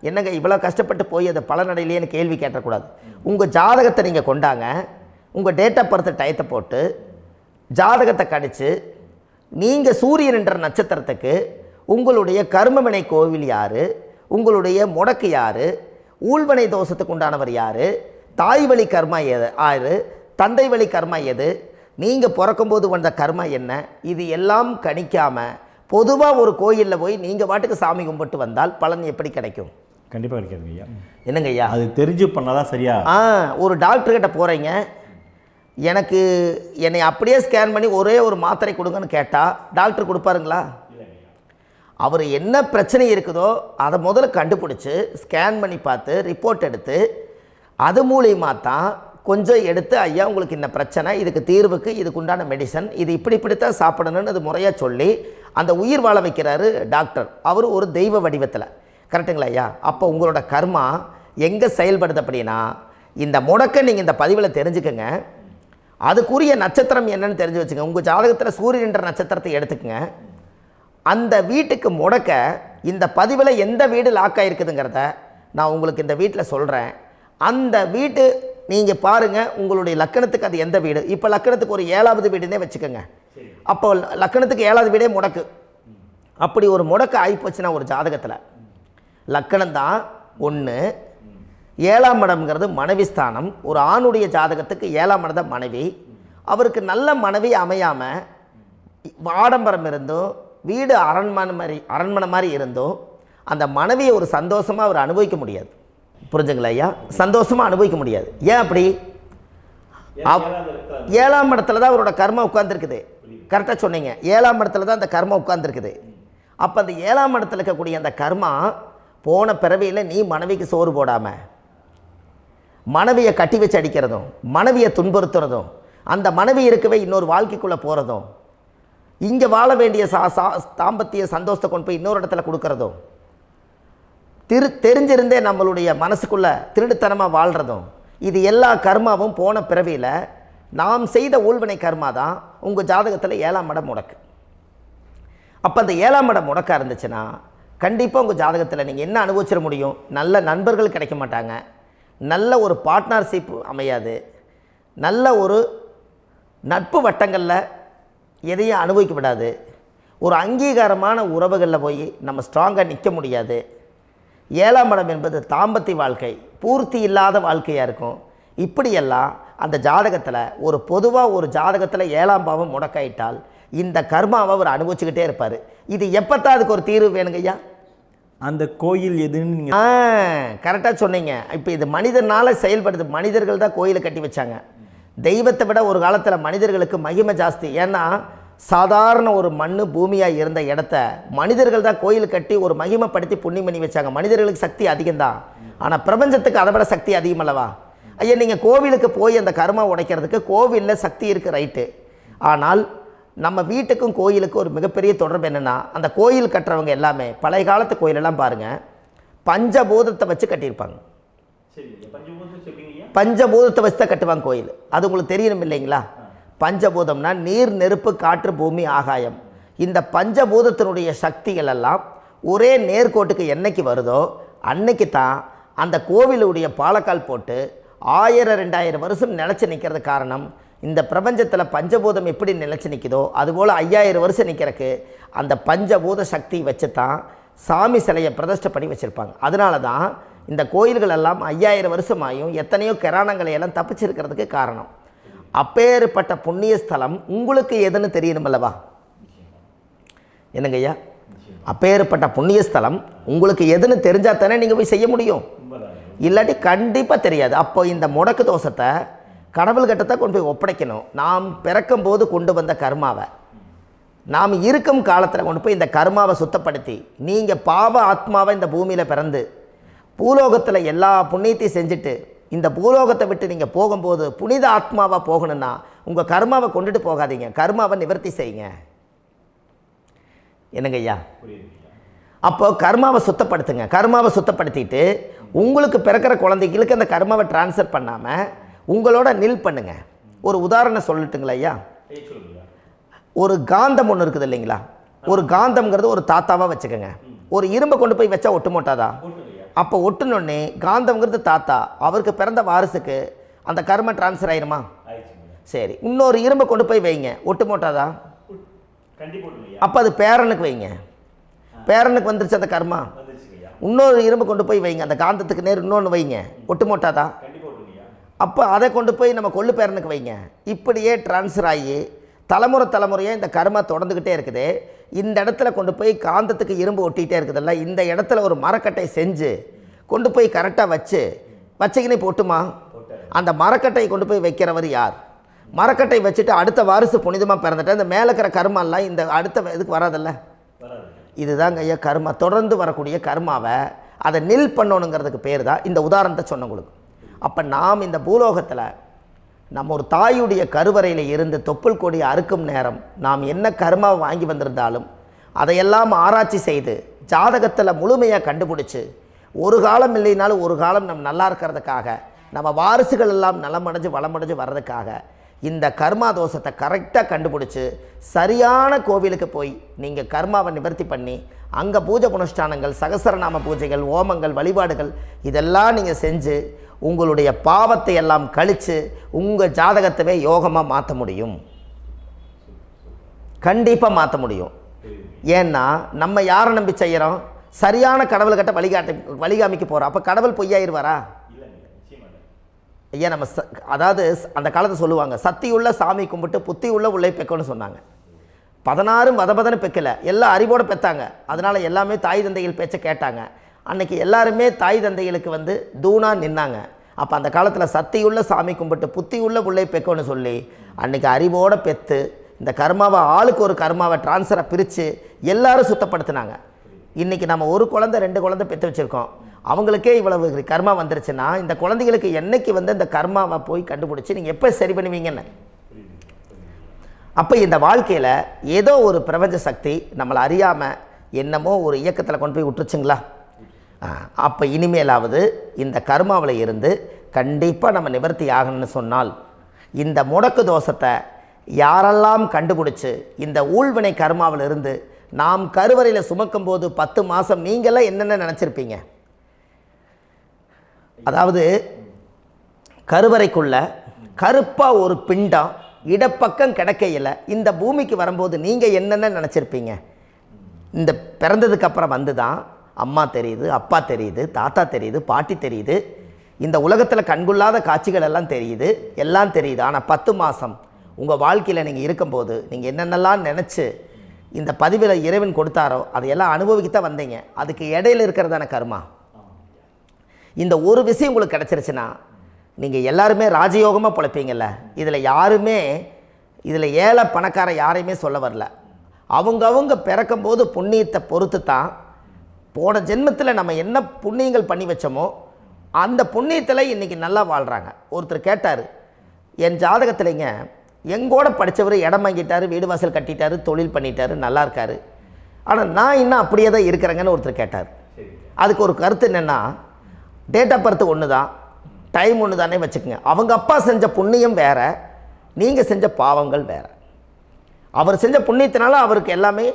என்னங்க இவ்வளோ கஷ்டப்பட்டு போய் அதை பலனடையிலேன்னு கேள்வி கேட்டக்கூடாது. உங்கள் ஜாதகத்தை நீங்கள் கொண்டாங்க, உங்கள் டேட் ஆஃப் பர்த் டயத்தை போட்டு ஜாதகத்தை கணிச்சு நீங்கள் சூரியன் என்ற நட்சத்திரத்துக்கு உங்களுடைய கர்மவினை கோவில் யார், உங்களுடைய முடக்கு யார், ஊழ்வனை தோஷத்துக்கு உண்டானவர் யார், தாய் வழி கர்மா யார், தந்தை வழி கர்மா எது, நீங்கள் பிறக்கும்போது வந்த கர்மா என்ன, இது எல்லாம் கணிக்காமல் பொதுவாக ஒரு கோயிலில் போய் நீங்கள் பாட்டுக்கு சாமி கும்பிட்டு வந்தால் பலன் எப்படி கிடைக்கும்? கண்டிப்பாக கிடைக்காதுங்க ஐயா. என்னங்க ஐயா? அது தெரிஞ்சு பண்ணாதான் சரியா? ஒரு டாக்டர்கிட்ட போகிறீங்க, என்னை அப்படியே ஸ்கேன் பண்ணி ஒரே ஒரு மாத்திரை கொடுங்கன்னு கேட்டால் டாக்டர் கொடுப்பாருங்களா? அவர் என்ன பிரச்சனை இருக்குதோ அதை முதல்ல கண்டுபிடிச்சி ஸ்கேன் பண்ணி பார்த்து ரிப்போர்ட் எடுத்து அது மூலியமாக தான் கொஞ்சம் எடுத்து ஐயா உங்களுக்கு இந்த பிரச்சனை, இதுக்கு தீர்வுக்கு இதுக்குண்டான மெடிசன், இது இப்படித்தான் சாப்பிடணும்னு அது முறையாக சொல்லி அந்த உயிர் வாழ வைக்கிறாரு டாக்டர். அவர் ஒரு தெய்வ வடிவத்தில். கரெக்டுங்களா ஐயா? அப்போ உங்களோட கர்மா எங்கே செயல்படுது அப்படின்னா, இந்த முடக்க நீங்கள் இந்த பதிவில் தெரிஞ்சுக்கங்க. அதுக்குரிய நட்சத்திரம் என்னன்னு தெரிஞ்சு வச்சுங்க. உங்கள் ஜாதகத்தில் சூரியன் என்ற நட்சத்திரத்தை எடுத்துக்கங்க. அந்த வீட்டுக்கு முடக்க இந்த பதிவில் எந்த வீடு லாக் ஆகிருக்குதுங்கிறத நான் உங்களுக்கு இந்த வீட்டில் சொல்கிறேன். அந்த வீட்டு நீங்கள் பாருங்கள், உங்களுடைய லக்கணத்துக்கு அது எந்த வீடு. இப்போ லக்கணத்துக்கு ஒரு 7வது வீடுன்னே வச்சுக்கோங்க. அப்போ லக்கணத்துக்கு 7வது வீடே முடக்கு. அப்படி ஒரு முடக்கு ஆகிப்போச்சுன்னா ஒரு ஜாதகத்தில் லக்கணம் தான் 1, 7ஆம் இடம்ங்கிறது மனைவி ஸ்தானம். ஒரு ஆணுடைய ஜாதகத்துக்கு 7ஆம் இடம் தான் மனைவி. அவருக்கு நல்ல மனைவி அமையாமல் ஆடம்பரம் இருந்தும் வீடு அரண்மனை மாதிரி இருந்தும் அந்த மனைவியை ஒரு சந்தோஷமாக அவர் அனுபவிக்க முடியாது. புரிஞ்சுங்களா ஐயா? சந்தோஷமாக அனுபவிக்க முடியாது. ஏன் அப்படி? 7ஆம் இடத்துல தான் அவரோட கர்மா உட்கார்ந்துருக்குது. கரெக்டாக சொன்னீங்க. 7ஆம் இடத்துல தான் அந்த கர்மா உட்கார்ந்துருக்குது. அப்போ அந்த 7ஆம் இடத்துல இருக்கக்கூடிய அந்த கர்மா போன பிறவியில் நீ மனைவிக்கு சோறு போடாமல் மனைவியை கட்டி வச்சு அடிக்கிறதும், மனைவியை துன்புறுத்துறதும், அந்த மனைவி இருக்கவே இன்னொரு வாழ்க்கைக்குள்ளே போகிறதும், இங்கே வாழ வேண்டிய தாம்பத்திய சந்தோஷத்தை கொண்டு போய் இன்னொரு இடத்துல கொடுக்கறதும், தெரிஞ்சிருந்தே நம்மளுடைய மனசுக்குள்ளே திருடுத்தனமாக வாழ்கிறதும், இது எல்லா கர்மாவும் போன பிறவியில் நாம் செய்த ஊழ்வினை கர்மா தான் உங்கள் ஜாதகத்தில் 7ஆம் இடம் முடக்கு. அப்போ அந்த 7ஆம் இடம் முடக்கா இருந்துச்சுன்னா கண்டிப்பாக உங்கள் ஜாதகத்தில் நீங்கள் என்ன அனுபவிச்சிட முடியும்? நல்ல நண்பர்கள் கிடைக்க மாட்டாங்க, நல்ல ஒரு பார்ட்னர்ஷிப் அமையாது, நல்ல ஒரு நட்பு வட்டங்களில் எதையும் அனுபவிக்க விடாது, ஒரு அங்கீகாரமான உறவுகளில் போய் நம்ம ஸ்ட்ராங்காக நிற்க முடியாது. 7ஆம் இடம் என்பது தாம்பத்திய வாழ்க்கை, பூர்த்தி இல்லாத வாழ்க்கையாக இருக்கும். இப்படியெல்லாம் அந்த ஜாதகத்தில் ஒரு பொதுவாக ஒரு ஜாதகத்தில் 7ஆம் பாவம் முடக்காயிட்டால் இந்த கர்மாவை அவர் அனுபவிச்சுக்கிட்டே இருப்பார். இது எப்போத்தான் அதுக்கு ஒரு தீர்வு வேணுங்கய்யா? அந்த கோயில் எதுன்னு நீங்கள் கரெக்டாக சொன்னீங்க. இப்போ இது மனிதனால் செயல்படுது. மனிதர்கள் தான் கோயிலை கட்டி வச்சாங்க. தெய்வத்தை விட ஒரு காலத்தில் மனிதர்களுக்கு மகிமை ஜாஸ்தி. ஏன்னா சாதாரண ஒரு மண் பூமியாக இருந்த இடத்த மனிதர்கள் தான் கோயில் கட்டி ஒரு மகிமைப்படுத்தி புண்ணியம் பண்ணி வச்சாங்க. மனிதர்களுக்கு சக்தி அதிகம்தான், ஆனால் பிரபஞ்சத்துக்கு அதை விட சக்தி அதிகம் அல்லவா? ஐயா, நீங்கள் கோவிலுக்கு போய் அந்த கர்மா உடைக்கிறதுக்கு கோவிலில் சக்தி இருக்குது, ரைட்டு. ஆனால் நம்ம வீட்டுக்கும் கோயிலுக்கும் ஒரு மிகப்பெரிய தொடர்பு என்னென்னா, அந்த கோயில் கட்டுறவங்க எல்லாமே பழைய காலத்து கோயிலெல்லாம் பாருங்கள், பஞ்சபூதத்தை வச்சு கட்டியிருப்பாங்க. பஞ்சபூதத்தை வச்சு தான் கட்டுவாங்க கோயில். அது உங்களுக்கு தெரியணும் இல்லைங்களா? பஞ்சபூதம்னா நீர், நெருப்பு, காற்று, பூமி, ஆகாயம். இந்த பஞ்சபூதத்தினுடைய சக்திகள் எல்லாம் ஒரே நேர்கோட்டுக்கு என்னைக்கு வருதோ அன்னைக்கு தான் அந்த கோவிலுடைய பாலக்கால் போட்டு 1000-2000 வருஷம் நிலச்சி நிற்கிறது. காரணம், இந்த பிரபஞ்சத்தில் பஞ்சபூதம் எப்படி நிலச்சி நிற்குதோ அதுபோல் 5000 வருஷம் நிற்கிறதுக்கு அந்த பஞ்சபூத சக்தி வச்சு தான் சாமி சிலையை பிரதிஷ்டை பண்ணி வச்சுருப்பாங்க. அதனால தான் இந்த கோயில்கள் எல்லாம் 5000 வருஷமாயும் எத்தனையோ கிராணங்களை எல்லாம் தப்பிச்சிருக்கிறதுக்கு காரணம். அப்பேற்பட்ட புண்ணிய ஸ்தலம் உங்களுக்கு எதுன்னு தெரியணும் அல்லவா? என்னங்க ஐயா? அப்பேற்பட்ட புண்ணிய ஸ்தலம் உங்களுக்கு எதுன்னு தெரிஞ்சால் தானே நீங்கள் போய் செய்ய முடியும், இல்லாட்டி கண்டிப்பாக தெரியாது. அப்போ இந்த முடக்கு தோஷத்தை கடவுள்கிட்ட கொண்டு போய் ஒப்படைக்கணும். நாம் பிறக்கும் போது கொண்டு வந்த கர்மாவை நாம் இருக்கும் காலத்தில் கொண்டு போய் இந்த கர்மாவை சுத்தப்படுத்தி, நீங்கள் பாவ ஆத்மாவை இந்த பூமியில் பிறந்து பூலோகத்தில் எல்லா புண்ணியத்தையும் செஞ்சுட்டு இந்த பூலோகத்தை விட்டு நீங்கள் போகும்போது புனித ஆத்மாவாக போகணுன்னா உங்கள் கர்மாவை கொண்டுட்டு போகாதீங்க, கர்மாவை நிவர்த்தி செய்யுங்க. என்னங்க ஐயா? அப்போ கர்மாவை சுத்தப்படுத்துங்க. கர்மாவை சுத்தப்படுத்திட்டு உங்களுக்கு பிறக்கிற குழந்தைகளுக்கு அந்த கர்மாவை டிரான்ஸ்ஃபர் பண்ணாமல் உங்களோட நில் பண்ணுங்க. ஒரு உதாரணம் சொல்லட்டுங்களா ஐயா? ஒரு காந்தம் ஒன்று இருக்குது இல்லைங்களா? ஒரு காந்தம்ங்கிறது ஒரு தாத்தாவாக வச்சுக்கோங்க. ஒரு இரும்பை கொண்டு போய் வச்சா ஒட்டு மோட்டாதா? அப்போ ஒட்டுனோடனே காந்தம்ங்கிறது தாத்தா, அவருக்கு பிறந்த வாரிசுக்கு அந்த கர்ம டிரான்ஸ்ஃபர் ஆயிருமா? சரி, இன்னொரு இரும்பை கொண்டு போய் வைங்க, ஒட்டு மோட்டாதா? அப்போ அது பேரனுக்கு வைங்க, பேரனுக்கு வந்துருச்சு அந்த கர்மா. இன்னொரு இரும்பை கொண்டு போய் வைங்க, அந்த காந்தத்துக்கு நேர் இன்னொன்று வைங்க, ஒட்டு மோட்டாதா? அப்போ அதை கொண்டு போய் நம்ம கொள்ளு பேரனுக்கு வைங்க. இப்படியே டிரான்ஸ்ஃபர் ஆகி தலைமுறையாக இந்த கர்மா தொடர்ந்துக்கிட்டே இருக்குது. இந்த இடத்துல கொண்டு போய் காந்தத்துக்கு இரும்பு ஒட்டிகிட்டே இருக்குதுல்ல, இந்த இடத்துல ஒரு மரக்கட்டை செஞ்சு கொண்டு போய் கரெக்டாக வச்சுக்கினே போட்டுமா? அந்த மரக்கட்டையை கொண்டு போய் வைக்கிறவர் யார்? மரக்கட்டை வச்சுட்டு அடுத்த வாரிசு புனிதமாக பிறந்துட்டு அந்த மேலே இருக்கிற கர்மாலாம் இந்த அடுத்த இதுக்கு வராதில்ல. இதுதாங்க ஐயா கர்மா. தொடர்ந்து வரக்கூடிய கர்மாவை அதை நில் பண்ணணுங்கிறதுக்கு பேர் தான் இந்த உதாரணத்தை சொன்னவங்களுக்கு. அப்போ நாம் இந்த பூலோகத்தில் நம்ம ஒரு தாயுடைய கருவறையில் இருந்து தொப்புள் கொடி அறுக்கும் நேரம் நாம் என்ன கர்மாவை வாங்கி வந்திருந்தாலும் அதையெல்லாம் ஆராய்ச்சி செய்து ஜாதகத்தில் முழுமையாக கண்டுபிடிச்சி ஒரு காலம் இல்லைனாலும் ஒரு காலம் நம்ம நல்லா இருக்கிறதுக்காக, நம்ம வாரிசுகள் எல்லாம் நலமடைஞ்சு வளமடைஞ்சு வர்றதுக்காக இந்த கர்மா தோஷத்தை கரெக்டாக கண்டுபிடிச்சி சரியான கோவிலுக்கு போய் நீங்கள் கர்மாவை நிவர்த்தி பண்ணி அங்கே பூஜை புனஸ்தானங்கள், சகசரநாம பூஜைகள், ஓமங்கள், வழிபாடுகள் இதெல்லாம் நீங்கள் செஞ்சு உங்களுடைய பாவத்தை எல்லாம் கழித்து உங்கள் ஜாதகத்தவே யோகமாக மாற்ற முடியும். கண்டிப்பாக மாற்ற முடியும். ஏன்னா நம்ம யாரை நம்பி செய்கிறோம்? சரியான கடவுள்கிட்ட வழிகாமிக்க போகிறோம். அப்போ கடவுள் பொய்யாயிருவாரா? ஐயா, நம்ம அதாவது அந்த காலத்தை சொல்லுவாங்க, சத்தியுள்ள சாமி கும்பிட்டு புத்தி உள்ள உள்ளே பெக்கணும்னு சொன்னாங்க. 16 வதபதன்னு பெக்கலை, எல்லாம் அறிவோடு பெற்றாங்க. அதனால் எல்லாமே தாய் தந்தைகள் பேச்சை கேட்டாங்க. அன்றைக்கி எல்லாருமே தாய் தந்தைகளுக்கு தூணாக நின்னாங்க. அப்போ அந்த காலத்தில் சத்தியுள்ள சாமி கும்பிட்டு புத்தி உள்ள உள்ளே பெக்கணும்னு சொல்லி அன்றைக்கி அறிவோடு பெற்று இந்த கர்மாவை ஆளுக்கு ஒரு கர்மாவை டிரான்ஸ்ஃபரை பிரித்து எல்லாரும் சுத்தப்படுத்தினாங்க. இன்றைக்கி நம்ம ஒரு குழந்தை 2 குழந்தை பெற்று வச்சுருக்கோம். அவங்களுக்கே இவ்வளவு கர்மா வந்துருச்சுன்னா இந்த குழந்தைகளுக்கு என்னைக்கு இந்த கர்மாவை போய் கண்டுபிடிச்சி நீங்கள் எப்போ சரி பண்ணுவீங்கன்னு. அப்போ இந்த வாழ்க்கையில் ஏதோ ஒரு பிரபஞ்ச சக்தி நம்மளை அறியாமல் என்னமோ ஒரு இயக்கத்தில் கொண்டு போய் விட்டுருச்சுங்களா? அப்போ இனிமேலாவது இந்த கர்மாவில் இருந்து கண்டிப்பாக நம்ம நிவர்த்தி ஆகணும்னு சொன்னால் இந்த முடக்கு தோஷத்தை யாரெல்லாம் கண்டுபிடிச்சி இந்த ஊழ்வினை கர்மாவில் இருந்து நாம் கருவறையில் சுமக்கும் போது 10 மாதம் நீங்களாம் என்னென்ன நினச்சிருப்பீங்க? அதாவது கருவறைக்குள்ள கருப்பாக ஒரு பிண்டம் இடப்பக்கம் கிடக்கையில் இந்த பூமிக்கு வரும்போது நீங்கள் என்னென்ன நினச்சிருப்பீங்க? இந்த பிறந்ததுக்கு அப்புறம் வந்து தான் அம்மா தெரியுது, அப்பா தெரியுது, தாத்தா தெரியுது, பாட்டி தெரியுது, இந்த உலகத்தில் கண்கொள்ளாத காட்சிகள் எல்லாம் தெரியுது, எல்லாம் தெரியுது. ஆனால் 10 மாதம் உங்கள் வாழ்க்கையில் நீங்கள் இருக்கும்போது நீங்கள் என்னென்னலாம் நினச்சி இந்த பதிவில் இறைவன் கொடுத்தாரோ அதையெல்லாம் அனுபவிக்கத்தான் வந்தீங்க. அதுக்கு இடையில இருக்கிறதான கர்மா. இந்த ஒரு விஷயம் உங்களுக்கு கிடச்சிருச்சுன்னா நீங்கள் எல்லாருமே ராஜயோகமாக பிழைப்பீங்கள்ல. இதில் ஏழை பணக்கார யாரையுமே சொல்ல வரல. அவங்க பிறக்கும்போது புண்ணியத்தை பொறுத்து தான் போன ஜென்மத்தில் நம்ம என்ன புண்ணியங்கள் பண்ணி வச்சோமோ அந்த புண்ணியத்தில் இன்றைக்கி நல்லா வாழ்கிறாங்க. ஒருத்தர் கேட்டார், என் ஜாதகத்தில்ங்க எங்கூட படித்தவர் இடம் வாங்கிட்டார், வீடு வாசல் கட்டிட்டார், தொழில் பண்ணிட்டார், நல்லா இருக்கார், ஆனால் நான் இன்னும் அப்படியே தான் இருக்கிறேங்கன்னு ஒருத்தர் கேட்டார். அதுக்கு ஒரு கருத்து என்னென்னா, டேட் ஆஃப் பர்த் ஒன்று தான், டைம் ஒன்று தானே வச்சுக்கோங்க. அவங்க அப்பா செஞ்ச புண்ணியம் வேறு, நீங்கள் செஞ்ச பாவங்கள் வேறு. அவர் செஞ்ச புண்ணியத்தினால அவருக்கு எல்லாமே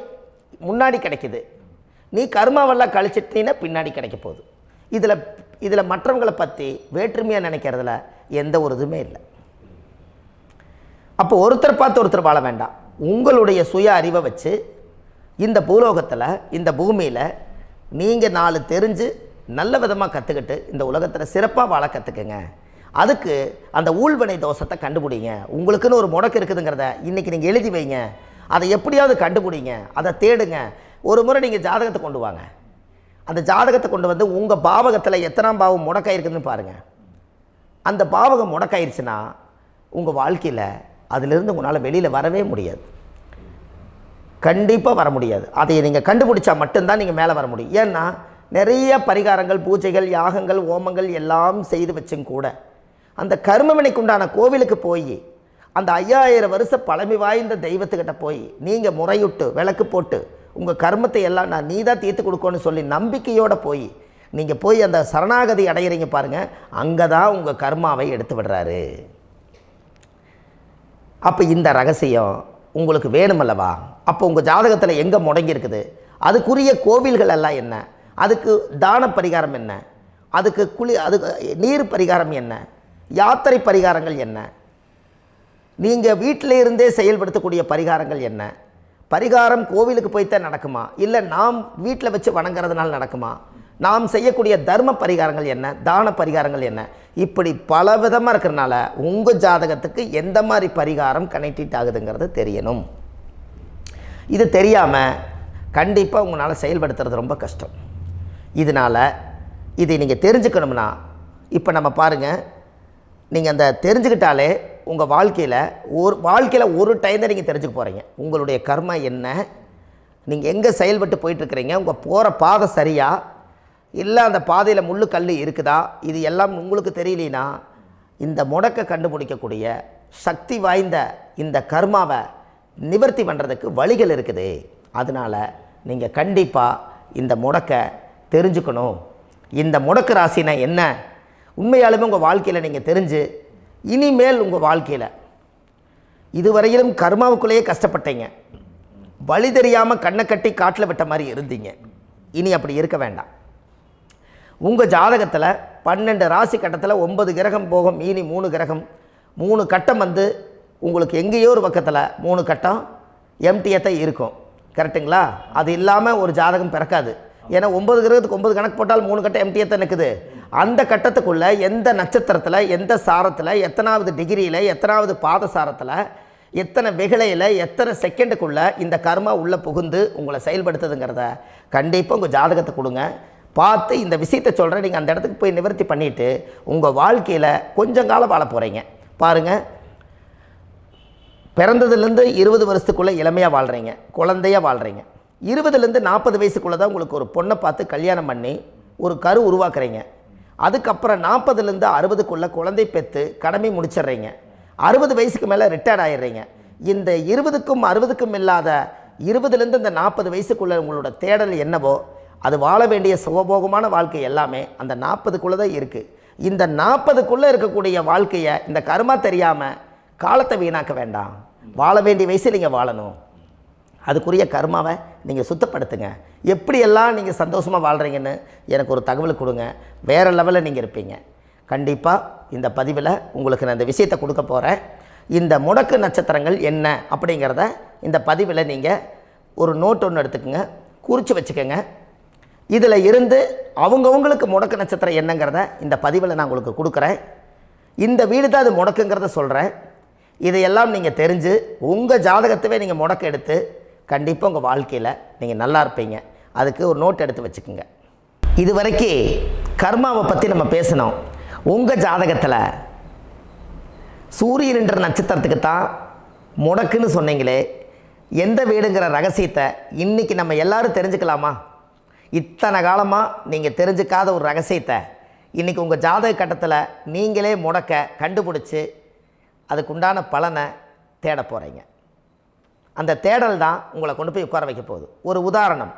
முன்னாடி கிடைக்குது. நீ கர்மாவெல்லாம் கழிச்சிட்டீங்கன்னா பின்னாடி கிடைக்க போகுது. இதில் மற்றவங்களை பற்றி வேற்றுமையாக நினைக்கிறதுல எந்த ஒரு இதுவுமே இல்லை. அப்போ ஒருத்தர் பார்த்து ஒருத்தர் வாழ வேண்டாம். உங்களுடைய சுய அறிவை வச்சு இந்த பூலோகத்தில் இந்த பூமியில் நீங்கள் 4 தெரிஞ்சு நல்ல விதமாக கற்றுக்கிட்டு இந்த உலகத்தில் சிறப்பாக வாழ கற்றுக்குங்க. அதுக்கு அந்த ஊழ்வினை தோஷத்தை கண்டுபிடிங்க. உங்களுக்குன்னு ஒரு முடக்கு இருக்குதுங்கிறத இன்றைக்கி நீங்கள் எழுதி வைங்க. அதை எப்படியாவது கண்டுபிடிங்க, அதை தேடுங்க. ஒரு முறை நீங்கள் ஜாதகத்தை கொண்டு வாங்க. அந்த ஜாதகத்தை கொண்டு வந்து உங்கள் பாவகத்தில் எத்தனாம் பாவம் முடக்காயிருக்குதுன்னு பாருங்கள். அந்த பாவகம் முடக்காயிருச்சுன்னா உங்கள் வாழ்க்கையில் அதிலிருந்து உங்களால் வெளியில் வரவே முடியாது, கண்டிப்பாக வர முடியாது. அதை நீங்கள் கண்டுபிடிச்சா மட்டும்தான் நீங்கள் மேலே வர முடியும். ஏன்னா நிறைய பரிகாரங்கள், பூஜைகள், யாகங்கள், ஓமங்கள் எல்லாம் செய்து வச்சும் கூட அந்த கர்மவினைக்கு உண்டான கோவிலுக்கு போய் அந்த 5000 வருஷ பழமை வாய்ந்த தெய்வத்துக்கிட்ட போய் நீங்கள் முறையிட்டு விளக்கு போட்டு உங்கள் கர்மத்தை எல்லாம் நான் நீ தான் தீர்த்து கொடுக்கணும்னு சொல்லி நம்பிக்கையோடு நீங்கள் போய் அந்த சரணாகதி அடையிறீங்க பாருங்கள், அங்கே தான் உங்கள் கர்மாவை எடுத்து விடுறாரு. அப்போ இந்த ரகசியம் உங்களுக்கு வேணுமல்லவா? அப்போ உங்கள் ஜாதகத்தில் எங்கே முடங்கி இருக்குது, அதுக்குரிய கோவில்கள் எல்லாம் என்ன, அதுக்கு தான பரிகாரம் என்ன, அதுக்கு நீர் பரிகாரம் என்ன, யாத்திரை பரிகாரங்கள் என்ன, நீங்கள் வீட்டில் இருந்தே செயல்படுத்தக்கூடிய பரிகாரங்கள் என்ன, பரிகாரம் கோவிலுக்கு போய்த்தான் நடக்குமா, இல்லை நாம் வீட்டில் வச்சு வணங்குறதுனால நடக்குமா, நாம் செய்யக்கூடிய தர்ம பரிகாரங்கள் என்ன, தான பரிகாரங்கள் என்ன, இப்படி பல விதமாக இருக்கிறனால உங்கள் ஜாதகத்துக்கு எந்த மாதிரி பரிகாரம் கனெக்ட் ஆகுதுங்கிறது தெரியணும். இது தெரியாமல் கண்டிப்பாக உங்களால் செயல்படுத்துறது ரொம்ப கஷ்டம். இதனால் இதை நீங்கள் தெரிஞ்சுக்கணும்னா இப்போ நம்ம பாருங்கள், நீங்கள் அந்த தெரிஞ்சுக்கிட்டாலே உங்கள் வாழ்க்கையில் ஒரு டைம் தான் நீங்கள் தெரிஞ்சுக்க போகிறீங்க. உங்களுடைய கர்மா என்ன, நீங்கள் எங்கே செயல்பட்டு போயிட்டுருக்கிறீங்க, உங்கள் போகிற பாதை சரியா இல்லை அந்த பாதையில் முள்ளு கல் இருக்குதா, இது எல்லாம் உங்களுக்கு தெரியலனா இந்த முடக்கை கண்டுபிடிக்கக்கூடிய சக்தி வாய்ந்த இந்த கர்மாவை நிவர்த்தி பண்ணுறதுக்கு வழிகள் இருக்குது. அதனால் நீங்கள் கண்டிப்பாக இந்த முடக்கை தெரிஞ்சுக்கணும். இந்த முடக்கு ராசினா என்ன உண்மையாலுமே உங்கள் வாழ்க்கையில் நீங்கள் தெரிஞ்சு இனிமேல் உங்கள் வாழ்க்கையில் இதுவரையிலும் கர்மாவுக்குள்ளேயே கஷ்டப்பட்டீங்க, வழி தெரியாமல் கண்ணை கட்டி காட்டில் விட்ட மாதிரி இருந்தீங்க, இனி அப்படி இருக்க வேண்டாம். உங்கள் ஜாதகத்தில் 12 ராசி கட்டத்தில் 9 கிரகம் போகும், மீனி 3 கிரகம், 3 கட்டம் வந்து உங்களுக்கு எங்கேயோ ஒரு பக்கத்தில் 3 கட்டம் எம்டியாக தான் இருக்கும். கரெக்டுங்களா? அது இல்லாமல் ஒரு ஜாதகம் பிறக்காது. ஏன்னா 9 கிரகத்துக்கு 9 கணக்கு போட்டால் 3 கட்டம் எம்டியாக தான் நிற்குது. அந்த கட்டத்துக்குள்ளே எந்த நட்சத்திரத்தில், எந்த சாரத்தில், எத்தனாவது டிகிரியில், எத்தனாவது பாதசாரத்தில், எத்தனை வெகுளையில், எத்தனை செகண்டுக்குள்ளே இந்த கர்மா உள்ளே புகுந்து உங்களை செயல்படுத்துதுங்கிறத கண்டிப்பாக உங்கள் ஜாதகத்தை கொடுங்க, பார்த்து இந்த விஷயத்தை சொல்கிறேன். நீங்கள் அந்த இடத்துக்கு போய் நிவர்த்தி பண்ணிவிட்டு உங்கள் வாழ்க்கையில் கொஞ்சம் காலம் வாழ போகிறீங்க. பாருங்கள், பிறந்ததுலேருந்து 20 வருஷத்துக்குள்ளே இளமையாக வாழ்கிறீங்க, குழந்தையாக வாழ்கிறீங்க. 20லேருந்து 40 வயசுக்குள்ளே தான் உங்களுக்கு ஒரு பொண்ணை பார்த்து கல்யாணம் பண்ணி ஒரு கரு உருவாக்குறீங்க. அதுக்கப்புறம் 40லேருந்து 60க்குள்ளே குழந்தை பெற்று கடமை முடிச்சிடுறீங்க. 60 வயசுக்கு மேலே ரிட்டையர்ட் ஆகிடுறீங்க. இந்த 20க்கும் 60க்கும் இல்லாத 20லேருந்து இந்த 40 வயசுக்குள்ளே உங்களோட தேடல் என்னவோ அது வாழ வேண்டிய சுகபோகமான வாழ்க்கை எல்லாமே அந்த 40க்குள்ளே தான் இருக்குது. இந்த 40க்குள்ளே இருக்கக்கூடிய வாழ்க்கையை இந்த கர்மா தெரியாமல் காலத்தை வீணாக்க வேண்டாம். வாழ வேண்டிய வயசில் நீங்கள் வாழணும். அதுக்குரிய கர்மாவை நீங்கள் சுத்தப்படுத்துங்க. எப்படியெல்லாம் நீங்கள் சந்தோஷமாக வாழ்கிறீங்கன்னு எனக்கு ஒரு தகவல் கொடுங்க. வேறு லெவலில் நீங்கள் இருப்பீங்க. கண்டிப்பாக இந்த பதிவில் உங்களுக்கு நான் இந்த விஷயத்தை கொடுக்க போகிறேன். இந்த முடக்கு நட்சத்திரங்கள் என்ன அப்படிங்கிறத இந்த பதிவில் நீங்கள் ஒரு நோட் ஒன்று எடுத்துக்கோங்க, குறித்து வச்சுக்கோங்க. இதில் இருந்து அவங்கவுங்களுக்கு முடக்கு நட்சத்திரம் என்னங்கிறத இந்த பதிவில் நான் உங்களுக்கு கொடுக்குறேன். இந்த வீடு தான் அது முடக்குங்கிறத சொல்கிறேன். இதையெல்லாம் நீங்கள் தெரிஞ்சு உங்கள் ஜாதகத்தவே நீங்கள் முடக்கு எடுத்து கண்டிப்பாக உங்கள் வாழ்க்கையில் நீங்கள் நல்லா இருப்பீங்க. அதுக்கு ஒரு நோட் எடுத்து வச்சுக்கோங்க. இது வரைக்கும் கர்மாவை பற்றி நம்ம பேசினோம். உங்கள் ஜாதகத்தில் சூரியன் என்ற நட்சத்திரத்துக்கு தான் முடக்குன்னு சொன்னீங்களே, எந்த வீடுங்கிற ரகசியத்தை இன்றைக்கி நம்ம எல்லோரும் தெரிஞ்சுக்கலாமா? இத்தனை காலமாக நீங்கள் தெரிஞ்சுக்காத ஒரு ரகசியத்தை இன்றைக்கி உங்கள் ஜாதக கட்டத்தில் நீங்களே முடக்க கண்டுபிடிச்சி அதுக்குண்டான பலனை தேட போகிறீங்க. அந்த தேடல் தான் உங்களை கொண்டு போய் உட்கார வைக்க போகுது. ஒரு உதாரணம்,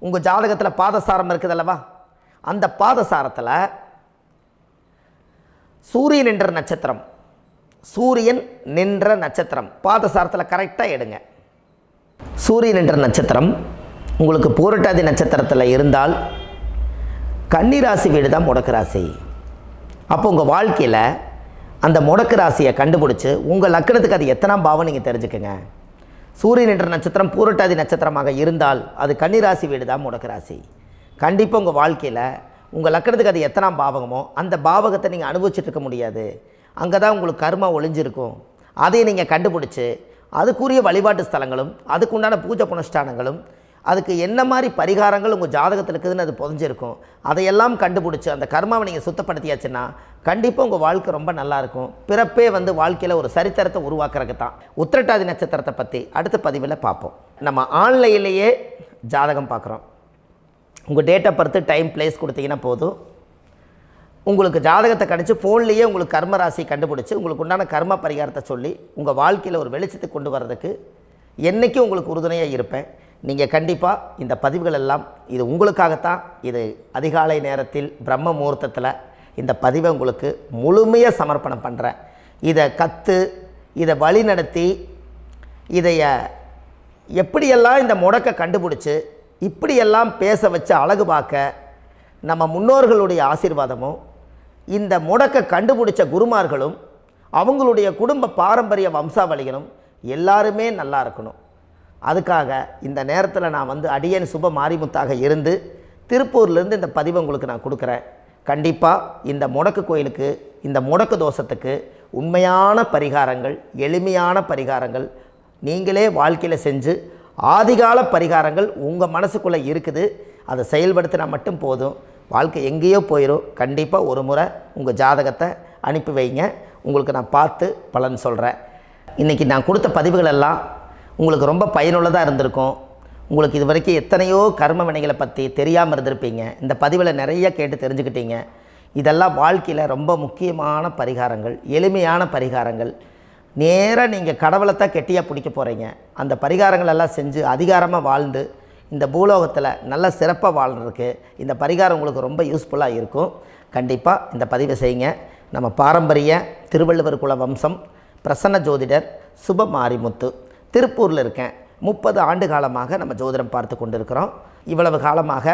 உங்கள் ஜாதகத்தில் பாதசாரம் இருக்குது அல்லவா? அந்த பாதசாரத்தில் சூரியன் என்ற நட்சத்திரம், சூரியன் நின்ற நட்சத்திரம் பாதசாரத்தில் கரெக்டாக எடுங்க. சூரியன் என்ற நட்சத்திரம் உங்களுக்கு பூரட்டாதி நட்சத்திரத்தில் இருந்தால் கன்னி ராசி வீடு தான் முடக்கு ராசி. அப்போ உங்கள் வாழ்க்கையில் அந்த முடக்கு ராசியை கண்டுபிடிச்சி உங்கள் லக்னத்துக்கு அது எத்தனாம் பாவம் நீங்கள் தெரிஞ்சுக்கங்க. சூரியன் என்ற நட்சத்திரம் பூரட்டாதி நட்சத்திரமாக இருந்தால் அது கன்னி ராசி வீடு தான் முடக்கு ராசி. கண்டிப்பாக உங்கள் வாழ்க்கையில் உங்கள் லக்னத்துக்கு அது எத்தனாம் பாவகமோ அந்த பாவகத்தை நீங்கள் அனுபவிச்சுட்டு இருக்க முடியாது. அங்கே தான் உங்களுக்கு கர்மா ஒளிஞ்சிருக்கும். அதை நீங்கள் கண்டுபிடிச்சி அதுக்குரிய வழிபாட்டு ஸ்தலங்களும் அதுக்குண்டான பூஜை புனஸ்தானங்களும் அதுக்கு என்ன மாதிரி பரிகாரங்கள் உங்கள் ஜாதகத்தில் இருக்குதுன்னு அது புதஞ்சிருக்கும். அதையெல்லாம் கண்டுபிடிச்சி அந்த கர்மாவை நீங்கள் சுத்தப்படுத்தியாச்சுன்னா கண்டிப்பாக உங்கள் வாழ்க்கை ரொம்ப நல்லாயிருக்கும். பிறப்பே வாழ்க்கையில் ஒரு சரித்திரத்தை உருவாக்குறதுக்கு தான். உத்திரட்டாதி நட்சத்திரத்தை பற்றி அடுத்த பதிவில் பார்ப்போம். நம்ம ஆன்லைன்லேயே ஜாதகம் பார்க்குறோம். உங்கள் date of birth time place கொடுத்தீங்கன்னா போதும், உங்களுக்கு ஜாதகத்தை கணிச்சு ஃபோன்லேயே உங்களுக்கு கர்ம ராசி கண்டுபிடிச்சி உங்களுக்கு உண்டான கர்ம பரிகாரத்தை சொல்லி உங்கள் வாழ்க்கையில் ஒரு வெளிச்சத்தை கொண்டு வர்றதுக்கு என்றைக்கும் உங்களுக்கு உறுதுணையாக இருப்பேன். நீங்கள் கண்டிப்பாக இந்த பதிவுகள் எல்லாம் இது உங்களுக்காகத்தான். இது அதிகாலை நேரத்தில் பிரம்ம முகூர்த்தத்தில் இந்த பதிவை உங்களுக்கு முழுமையாக சமர்ப்பணம் பண்ணுறேன். இதை இதை வழி நடத்தி இதைய எப்படியெல்லாம் இந்த முடக்கை கண்டுபிடிச்சி இப்படியெல்லாம் பேச வச்சு அழகு பார்க்க நம்ம முன்னோர்களுடைய ஆசீர்வாதமும் இந்த முடக்கை கண்டுபிடிச்ச குருமார்களும் அவங்களுடைய குடும்ப பாரம்பரிய வம்சாவளிகளும் எல்லாருமே நல்லா இருக்கணும். அதுக்காக இந்த நேரத்தில் நான் அடியேன் சுப மாரிமுத்தாக இருந்து திருப்பூர்லேருந்து இந்த பதிவை உங்களுக்கு நான் கொடுக்குறேன். கண்டிப்பாக இந்த முடக்கு கோயிலுக்கு இந்த முடக்கு தோஷத்துக்கு உண்மையான பரிகாரங்கள், எளிமையான பரிகாரங்கள் நீங்களே வாழ்க்கையில் செஞ்சு ஆதிகால பரிகாரங்கள் உங்கள் மனசுக்குள்ளே இருக்குது. அதை செயல்படுத்தினா மட்டும் போதும், வாழ்க்கை எங்கேயோ போயிடும். கண்டிப்பாக ஒரு முறை உங்கள் ஜாதகத்தை அனுப்பி வைங்க, உங்களுக்கு நான் பார்த்து பலன் சொல்கிறேன். இன்றைக்கி நான் கொடுத்த பதிவுகள் எல்லாம் உங்களுக்கு ரொம்ப பயனுள்ளதாக இருந்திருக்கும். உங்களுக்கு இது வரைக்கும் எத்தனையோ கர்ம வினைகளை பற்றி தெரியாமல் இருந்திருப்பீங்க. இந்த பதிவில் நிறைய கேட்டு தெரிஞ்சுக்கிட்டீங்க. இதெல்லாம் வாழ்க்கையில் ரொம்ப முக்கியமான பரிகாரங்கள், எளிமையான பரிகாரங்கள். நேராக நீங்கள் கடவுளைத்தான் கெட்டியாக பிடிக்க போகிறீங்க. அந்த பரிகாரங்கள் எல்லாம் செஞ்சு அதிகாரமாக வாழ்ந்து இந்த பூலோகத்தில் நல்ல சிறப்பாக வாழ்கிறதுக்கு இந்த பரிகாரம் உங்களுக்கு ரொம்ப யூஸ்ஃபுல்லாக இருக்கும். கண்டிப்பாக இந்த பதிவை செய்யுங்க. நம்ம பாரம்பரிய திருவள்ளுவர் குல வம்சம் பிரசன்ன ஜோதிடர் சுப மாரிமுத்து, திருப்பூரில் இருக்கேன். 30 ஆண்டு காலமாக நம்ம ஜோதிடம் பார்த்து கொண்டிருக்கிறோம். இவ்வளவு காலமாக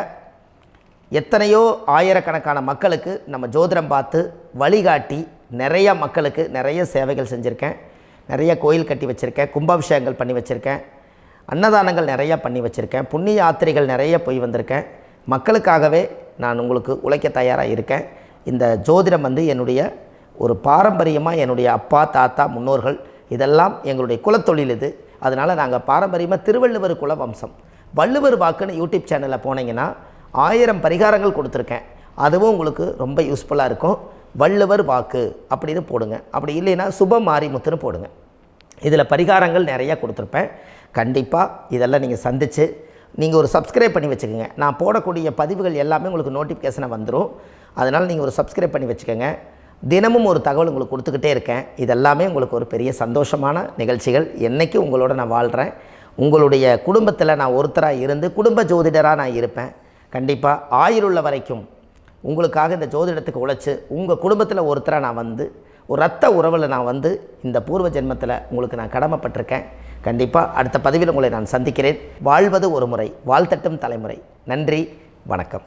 எத்தனையோ ஆயிரக்கணக்கான மக்களுக்கு நம்ம ஜோதிடம் பார்த்து வழிகாட்டி நிறைய மக்களுக்கு நிறைய சேவைகள் செஞ்சுருக்கேன். நிறைய கோயில் கட்டி வச்சுருக்கேன், கும்பாபிஷேகங்கள் பண்ணி வச்சுருக்கேன், அன்னதானங்கள் நிறையா பண்ணி வச்சுருக்கேன், புண்ணிய யாத்திரைகள் நிறைய போய் வந்திருக்கேன். மக்களுக்காகவே நான் உங்களுக்கு உழைக்க தயாராக இருக்கேன். இந்த ஜோதிடம் என்னுடைய ஒரு பாரம்பரியமாக என்னுடைய அப்பா தாத்தா முன்னோர்கள் இதெல்லாம் எங்களுடைய குலத்தொழில் இது. அதனால் நாங்கள் பாரம்பரியமாக திருவள்ளுவர் குல வம்சம். வள்ளுவர் வாக்குன்னு யூடியூப் சேனலில் போனீங்கன்னா 1000 பரிகாரங்கள் கொடுத்துருக்கேன். அதுவும் உங்களுக்கு ரொம்ப யூஸ்ஃபுல்லாக இருக்கும். வள்ளுவர் வாக்கு அப்படின்னு போடுங்க, அப்படி இல்லைன்னா சுப மாரிமுத்துன்னு போடுங்க. இதில் பரிகாரங்கள் நிறையா கொடுத்துருப்பேன். கண்டிப்பாக இதெல்லாம் நீங்கள் சந்தித்து நீங்கள் ஒரு சப்ஸ்கிரைப் பண்ணி வச்சுக்கோங்க. நான் போடக்கூடிய பதிவுகள் எல்லாமே உங்களுக்கு நோட்டிஃபிகேஷனாக வந்துடும். அதனால் நீங்கள் ஒரு சப்ஸ்கிரைப் பண்ணி வச்சுக்கோங்க. தினமும் ஒரு தகவல் உங்களுக்கு கொடுத்துக்கிட்டே இருக்கேன். இதெல்லாமே உங்களுக்கு ஒரு பெரிய சந்தோஷமான நிகழ்ச்சிகள். என்றைக்கும் உங்களோட நான் வாழ்கிறேன். உங்களுடைய குடும்பத்தில் நான் ஒருத்தராக இருந்து குடும்ப ஜோதிடராக நான் இருப்பேன். கண்டிப்பாக ஆயுளுள்ள வரைக்கும் உங்களுக்காக இந்த ஜோதிடத்துக்கு உழைச்சி உங்கள் குடும்பத்தில் ஒருத்தராக நான் ஒரு ரத்த உறவில் நான் வந்து இந்த பூர்வ ஜென்மத்தில் உங்களுக்கு நான் கடமைப்பட்டிருக்கேன். கண்டிப்பாக அடுத்த பதிவில் உங்களை நான் சந்திக்கிறேன். வாழ்வது ஒரு முறை, வாழ்த்தட்டும் தலைமுறை. நன்றி, வணக்கம்.